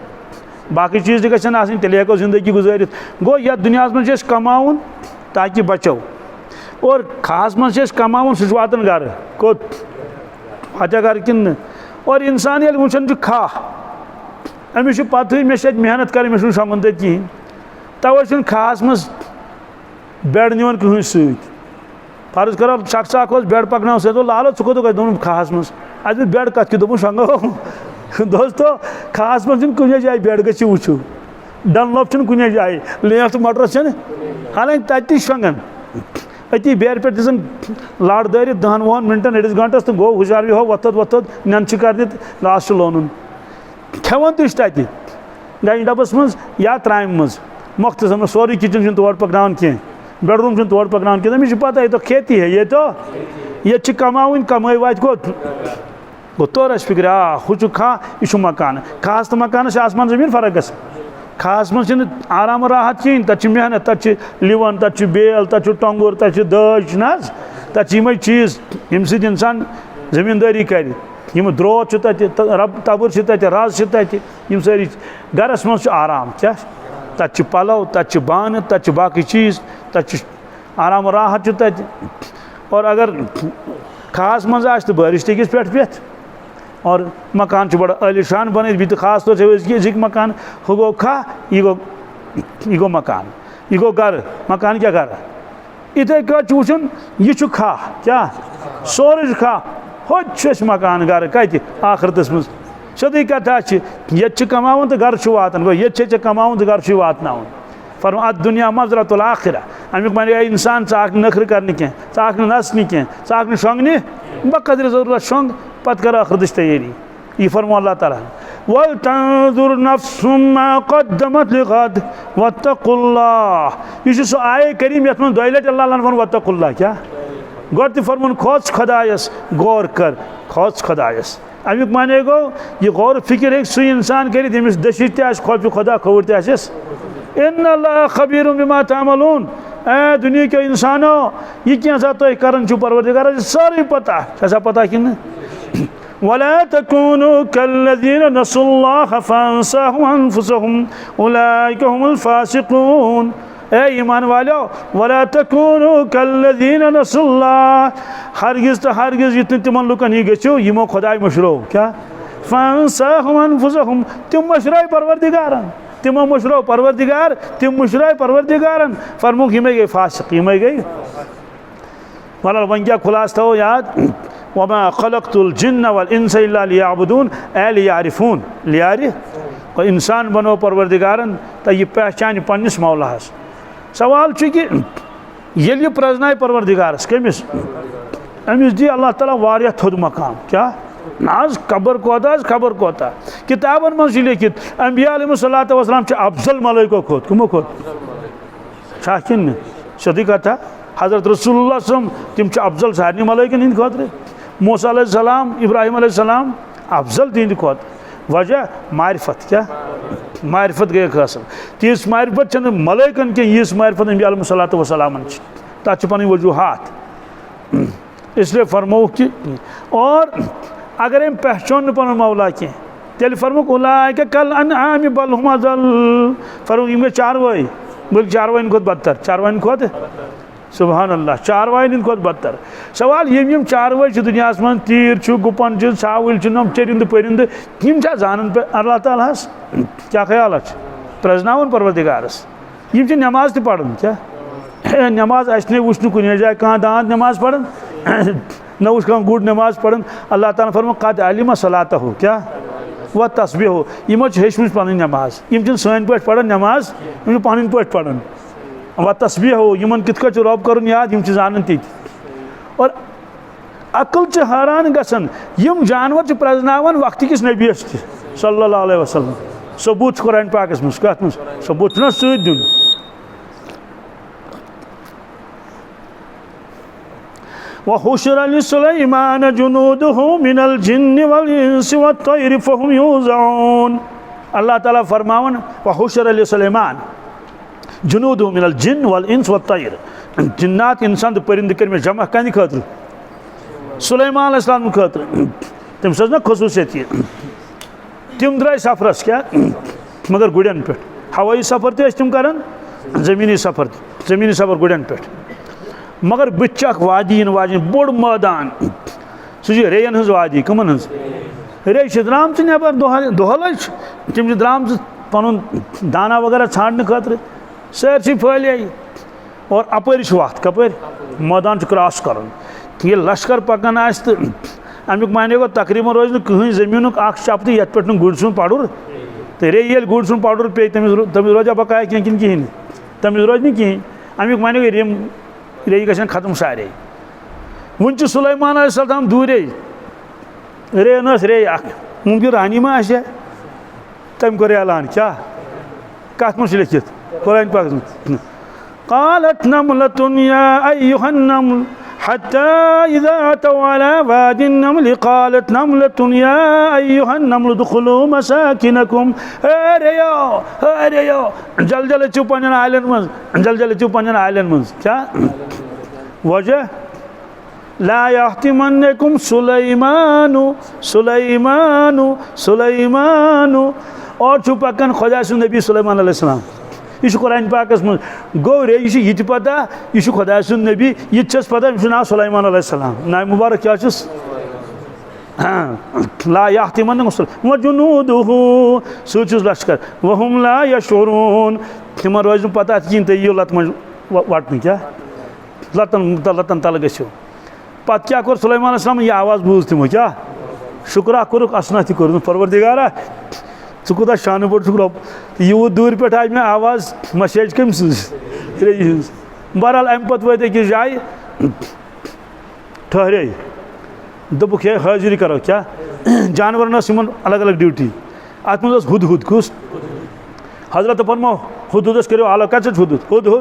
बाकी चीज़ तक तेल हेको जिंदगी गुजारित गो या दुनिया मज कमाउन ताकि बचो और खास मज कमाउन सह वातन घर कोत फचा घर किन और इंसान ये वुचन खा अमिस पत मे मेहनत कर मे समन तक कहें तवे खास मज बेड निवन कहें सत फर्ज करो शख्स बेड पकन सो लालो च कोत दोन खास मज अस बेड कत दोप शंगो दोस्तों खास मज कुछ जाए बेड गि वो डनलॉप कुछ जाए लेफ तो मटरस हालांकि तत शंगन अति बेर पे दिन लाड़ दारित 10-20 मिनटन 1 घंटस तो गो हुजार भी हो वोद नन कर लास्ट लोन खेवन तत गज डबस मज या त्राम मज मुख्तसर सोरे किचन तौर पकन कह बेडरूम तौर पकन कह अमिस पता ये तो खेती है ये कमावन कमाई वात गो तोर फिक्र हूँ खा यह मकान खास तो मकान आसमान जमीन फर्क ग खास मज आराम राहत कहें तत मेहनत तत लिवन तत बेल तत टोंगुर तत दाज तत चीज़ यम इंसान जमींदारी कर द्रोत तत तबर तत रज तत सारी गरस मज आराम क्या तत पलव तत बान तत बाकी चीज़ तत आराम राहत तत और अगर खास मज आ तो बारिश तकिस पे और मकान बड़ा आलिशान बन भी तो खास तौर से जिक मकान हु गो खा यह गो मकान यह गो घर मकान क्या घर इथे वुचन यह खा क्या सोरे खा हो मकान घर कत आखरतस मज सदी कथा ये कमावन तो घर वातान गो ये कमावन तो घर वातना फरम अत दुनिया मजरतुल आखिरा अमुक मन इंसान नखर कर कह नसन कह शोंगन बकदर जरूरत शोंग पत कर आखिरत तैयारी यह फरमो अल्लाह ताला वल तंजुर नफ्सुम मा क़द्दमत लिग़द वत्तक़ुल्लाह यह सो आए करीम यथ मन दोय लट अल्लाह फरमो वत्तक़ुल्लाह क्या गोर त फरमोन खोज खुदायस गौर कर खोज खुदायस अमुक माने गो यह गौर फिक्र है सु इंसान कर यमिस दशित त खोफ खुदा खबर तस इन्नल्लाह खबीरुम बिमा तामलून ए दुनिया के इंसानो यह क्या तुम कर परवरदिगार सारी पता कि वला तकूनु कल्लज़ीन नसुल्लाह फअंसाहुम अनफुसहुम उलाइका हुमुल फासिकून ए ईमान वालो वला तकूनु कल्लज़ीन नसुल्लाह हरगिज इतने तिमन लुकन ही गो यमो खुदाय मशरो क्या फअंसाहुम अनफुसहुम तिम मशराय परवरदिगारन तिमो मशरो परवरदिगार तिम मशराय परवरदिगारन फरमुक यमे गई फासिक यमे गई वल वन क्या खुलास थो याद वमा खलक़तुल जिन्न वल इंस इल्ला लियअबुदून ए लियारिफून लियारिफ इंसान बनो परवरदिगारन तो यह पहचान पन्निस मौलाहस सवाल कि ये प्रजनाय परवरदिगारस कमिस अमिस दी अल्लाह ताला वारिया थोद मकाम क्या नाज खबर कोता किताबन मज लिखित अंबिया अलैहिस्सलातु वस्सलाम अफजल मलाइको खोत कमो खोत किन सदी कथा हजरत रसूलुल्लाह सल्लम तिम अफजल सारे मलाइकन हिंद खुद मूसा अलैहिस्सलाम इब्राहिम अलैहिस्सलाम अफजल तिहंद खुद वजह मारिफत क्या मारिफत गई हासिल तीस मारिफत मलाइकन के यीस मारिफत अंबिया अलैहिस्सलातु वस्सलाम तथ पन वजूहात इसलिए फरमो कि और अगर हम पहचान पन मौला कह तेल फरमुक उलाइका कल अनआम बल हुम अज़ल फरमुक यम चारवाई बल्कि चारवाइन खुद बदतर चारवाइन खुद सुबहान अल्लाह चारवाइन खुद बदतर सवाल यम चारवाई दुनिया मन तीर गुपन सावल नम चरिंद परिंद यम जान पे अल्लाह ताला क्या ख्याल प्रजनावन परवरदिगारस यम नमाज तो पढ़न क्या नमाज अस वुचन कुन जाए कहाँ दांत नमाज पढ़न न उस गुड नमाज पढ़न अल्लाह ताला फरमा कद अलिमा सलातहु क्या व तस्बीहु यमो हेचम पन नमाज यम सन पे पढ़न नमाज यम पन पे पढ़न व तस्बीहु यमन कित रब कर याद यम जान ती और अकल हैरान गसन यम जानवर प्रजनावन वक्त किस नबीस सल्लल्लाहु अलैहि वसल्लम सबूत कुरान पाकस मज कत मज सबूत ना सद दिन वहुशिर लिसुलैमान जुनूदुहु मिनल जिन्नि वल इंसि वत्तैरि फहुम यूज़ऊन। अल्लाह ताला फरमावन वहुशिर लिसुलैमान जुनूदुहु मिनल जिन्न वल इंसि वत्तैरि जिन्नात इंसान तो परिंद कर में जमा कंद खतर सुलैमान अलैहिस्सलाम खतर तम सज ना खसूसियत ये तम द्राय सफरस क्या मगर गुड़न पे हवाई सफर तम कर जमीनी सफर गुड़न पे मगर बच्चा वादीन बोड़ मैदान सह रेयन हज वादी कमन हज रे द्राम नबर दोहल तम द्राम पन दाना वगैरह छाड़ने खतर सरसी फैल और अपर वत कपर मैदान क्रॉस कर ये लश्कर पकान तो अमुक माने गो तकरीबन रोज कहीं जमीन चप तो ये पे गुड़ सुन पाउडर तो रे ये गुड़ सुन पाउडर पे तमिस रोजा बकाया कह कहें तमिस रोज नहीं कहें अमुक माने गो रेम रे ग खत्म सारे वन सुलैमान अलैहिस्सलाम दूरे रे नस रे मुमकिन रानी मा आशा तम कोर ऐलान क्या कत मज लिखित कुरान पाक قالت نملة يا أيها النمل حتى إذا أتوا على واد النمل قالت نملة يا أيها النمل ادخلوا مساكنكم هريو جل چوپن آیلن من جل چوپن آیلن من क्या वजह لا يحتمنكم सुलैमान और चुपकन खुदा सुन नबी सुलैमान अलैहिस्सलाम यह कुरान पाकस मज गो रे यह पता यह खुदा सुन नबी यह पता ना सुलैमान अलैहिस्सलाम ना मुबारक क्या ला याहतिमन्नकुम वजुनूदुहु सूचुस लश्कर वहुम ला यशउरून तिम रोज पता कहीं तो ये लत मज वटन क्या लतन तल गो पत क्या कोर सुलैमान अलैहिस्सलाम यह आवाज बूझ तिमो क्या शुक्रा कोरुक असना तह कोर परवरदिगारा च कूत शान बोड़ रब यूत दूर पे आज मे आवाज मैसेज कम रे बहरहाल अम पे वो अकिस जाए ठहरे दोपुक है हाजिरी करो क्या जानवर अलग अलग ड्यूटी अत मज हुद कुस हजरत फरमो हुदुदस करो आलो कत हुद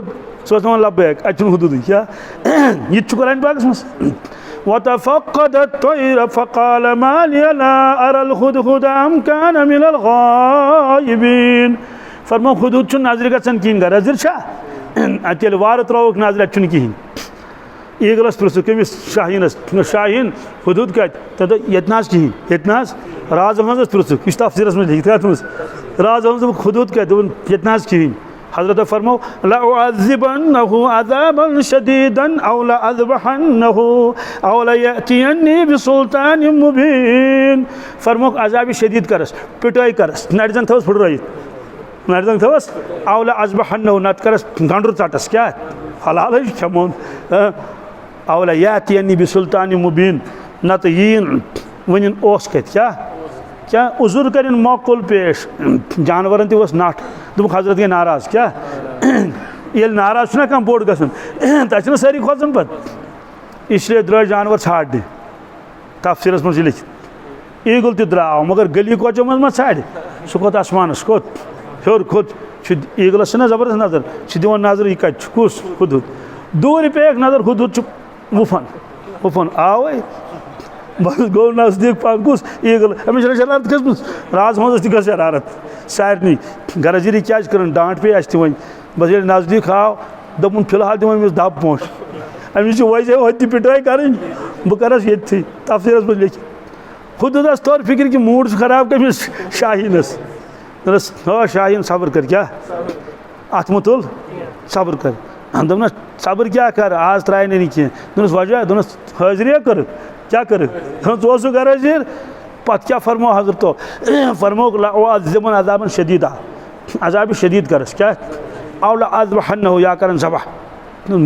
सह लब्बैक अत हुदुद क्या यह कुरान पाकस मज वतफक्कद अत्तैर फकाल मा लिय ला अरा अलहुदहुद अम कान मिनल गायिबीन फरमो हुदुद नजर गन कहें गरजर अत वार त्रोक नजर अत कहें ईगलस पृसु कमिस शाहीनस शाहीन हुदुद कत तो ये कहें ये राज अहमद पृसु यह तफसीरस में लिखित राज अहमद हुदुद कत ये कहें हजरत फरमो लअज़िबन्नहु अज़ाबन शदीदन औ लअज़बहन्नहु औ लयअतियन्नी बिसुल्तानिन मुबीन फरमो अज़ाब शदीद करस पिटाई करस नड़जन थवस फुड़रायित नड़जन थवस औ लअज़बहन्नहु नत करस गंडर चटस क्या हलाल खमोन औ लयअतियन्नी बिसुल्तानिन मुबीन नत यीन वनिन ओस कत क्या उजुर करें मौकुल पेश जानवर तस नठ दोक हजरत गई नाराज क्या ये नाराज ना कम बोड़ गसन तक सारी खोजन पे इसलिए द्रा जानवर छाड़ने तफसीरस मज लिख ईगल द्राव मगर गली कोचो मज मा छाड़ सह खोत आसमानस कोत हर खोत ईगलस ना जबरदस्त नजर दिवान नजर यह कत कुस हुदुद दूर पे एक नजर हुदुद वुफन आवे बस गो नजदीक पान कुस ईगल अमिस शरारत खसम राज मज तह शरारत सारे गरजरी क्या कर डांट पे वन बस ये नजदीक आव दोपन फिलहाल दिवन अमिस दब पोश अमिस वजह वो पिटाई कर बह करस ये तफसीरस मज लिख खुदस तौर फिक्र कि मूड खराब कमिस शाहीनस हाँ शाहीन सब्र कर क्या अत मुतुल सब्र कर दोपन सब्र क्या कर आज त्राय नहीं कह दोनस वजह दोनस हाजिरिया कर क्या कर सो गरजीर पत क्या फरमो हजरत फरमो लअज़िबन अज़ाबन शदीदा अज़ाब शदीद करस क्या औ लअज़बहन्नहु या कर ज़बह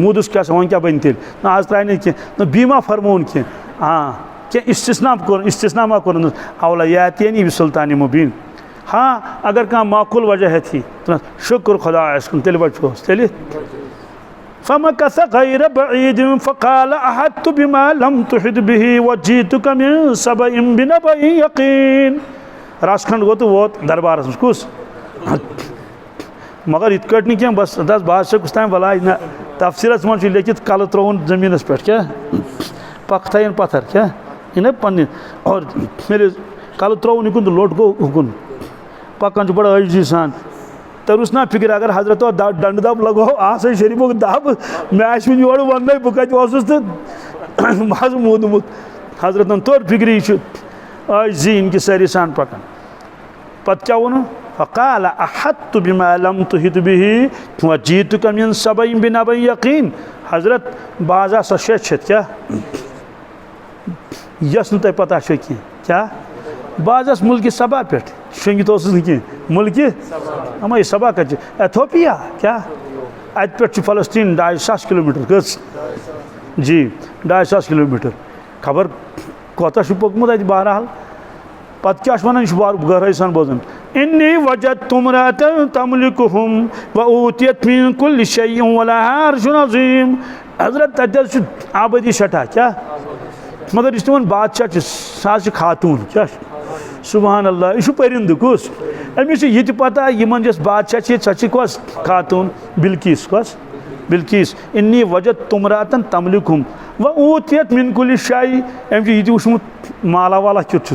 मूदस क्या वन क्या बन तेल ना आज त्राय नहीं कह ना बीमा फरमोन कह हाँ क्या इस्तिस्ना मा कोर औ लयअतियन्नी बिसुल्तानिन मुबीन हाँ अगर कह माकूल वजह है थी तो शुक्र खुदा तेल बचोस तेल फमकस गैर बईद फ़क़ाल अहत्तु बिमा लम तुहित बिही वजीतुक मिन सबइन बिनबइन यक़ीन रास खंड गो तो वोत दरबार कुस मगर इत कट नहीं बस दस बादशाह कुछ टाइम भला ना तफसीरस मन लिखित कल त्रोन जमीनस पे क्या पख थन पत्थर क्या इन पन्न और मेरे कल त्रोन युन तो लोट गो हुकुन पकान बड़ा अजी सान तरुस ना फिक्र अगर हजरत डंड दब लगो आसन शरीफ दब मे योर वन बह कत तो मज मूदमुत हजरतन तोर फिक्री अजी इनकी सारी सान पकान पत क्या वो फ़क़ाल अहत्तु बिमा लम तुहित बिही वजीतुक मिन सबइन बिनबइन यकीन हजरत बाजा सशेत क्या यस न पता क्या बाजस मुल्क सबा पे शंगित कह मुल्क अमा यह सबा कत एथोपिया क्या अत पे फलस्तीन 250 किलोमीटर कस जी 250 किलोमीटर खबर कोता पकमुत अत बहरहाल पत क्या वन गहराई सान बोजन इन्नी वजदतु इम्रअतन तमलिकुहुम व ऊतियत मिन कुल्लि शैइन व लहा अर्शुन अज़ीम हजरत तत आबादी सठा क्या मगर इस बादशाह सह खातून क्या सुबहान अल्लाह यह परिंद कुस अमिस ये पता यमन जस बादशाह सह कस खातून बिल्किस कस बिल्किस इन्नी वजदतु इम्रअतन तमलिकुहुम व ऊतियत मिन कुल्लि शै अमिस ये वुचमुत माला वाला क्युत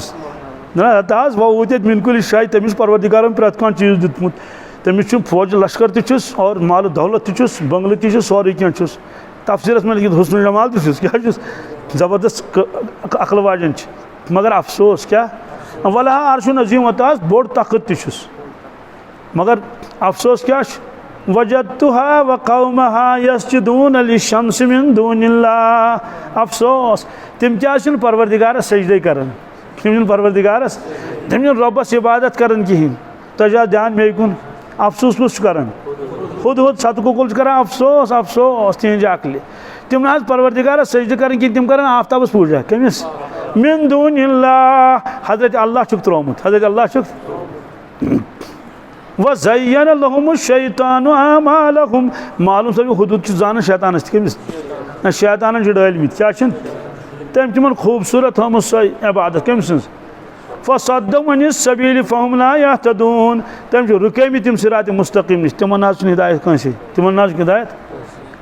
ना ताज वूतियत मिन कुल्लि शै तमिस परवरदिगारन प्रत कह चीज दितमुत तमिस फौज लश्कर तुस और माल दौलत तुस बंगल तुस सोरे कह तफसीरस में लिखित हुस्नुल जमाल तुस क्या जबरदस्त अकल वाजन मगर अफसोस क्या वलहा अर्शुन अज़ीम ताज बोड़ तख्त तुस मगर अफसोस क्या वजदतुहा व कौमहा यस्जुदून लिशम्स मिन दूनिल्लाह अफसोस तिम क्या परवरदिगारस सजदे करन तम परवरदिगारस तम रब्बस इबादत करन कहीं तजा ध्यान मे कुन अफसोस कुछ करन खुद खुद सतकुल कर अफसोस अफसोस तिज अकल तम ना परवरदिगारस सजदे करन कहीं तम कर आफ्ताबस पूजा कमिस मिन दूनिल्लाह हजरत अल्लाह चुक त्रोमुत हजरत अल्लाह चुक व ज़य्यन लहुम शैतानु अमालहुम मालूम सब हुदूद जान शैतान कमिस शैतान डलमित क्या तम तिमन खूबसूरत हम सो इबादत कम सज फसद्दऊ अन सबील फहुम ला यहतदून तम रुकमी तम सिरात मुस्तकीम नश तिमन हिदायत कंसे तिमन हिदायत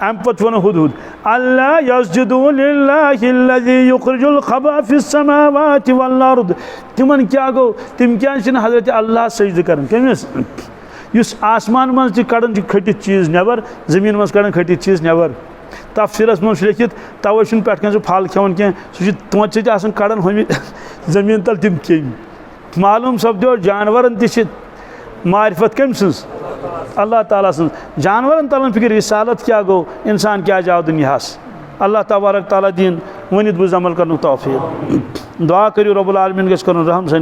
अम पत वन हुदूद अल्ला यस्जुदू लिल्लाहि अल्लज़ी युखरिजुल खबा फिस समावाति वल अर्द तिमन क्या गो तिम क्या हजरत अल्लाह सजद करन कमिस युस आसमान मज कड़न खटित चीज नबर जमीन मज कड़न खटित चीज नबर तफसीरस मन लिखित तवे पे सह फल खेवन कह तोत सह कड़न हम जमीन तल तम कम मालूम सपदो जानवरन त मारिफत कम सज अल्लाह ताला सज जानवरन तलन फिक्र रिसालत क्या गो इंसान क्या जाओ दुनियास अल्लाह तबारक ताला दीन वनित बुज अमल कर तौफीक दुआ करियो रब्बुल आलमीन गछ करन रहम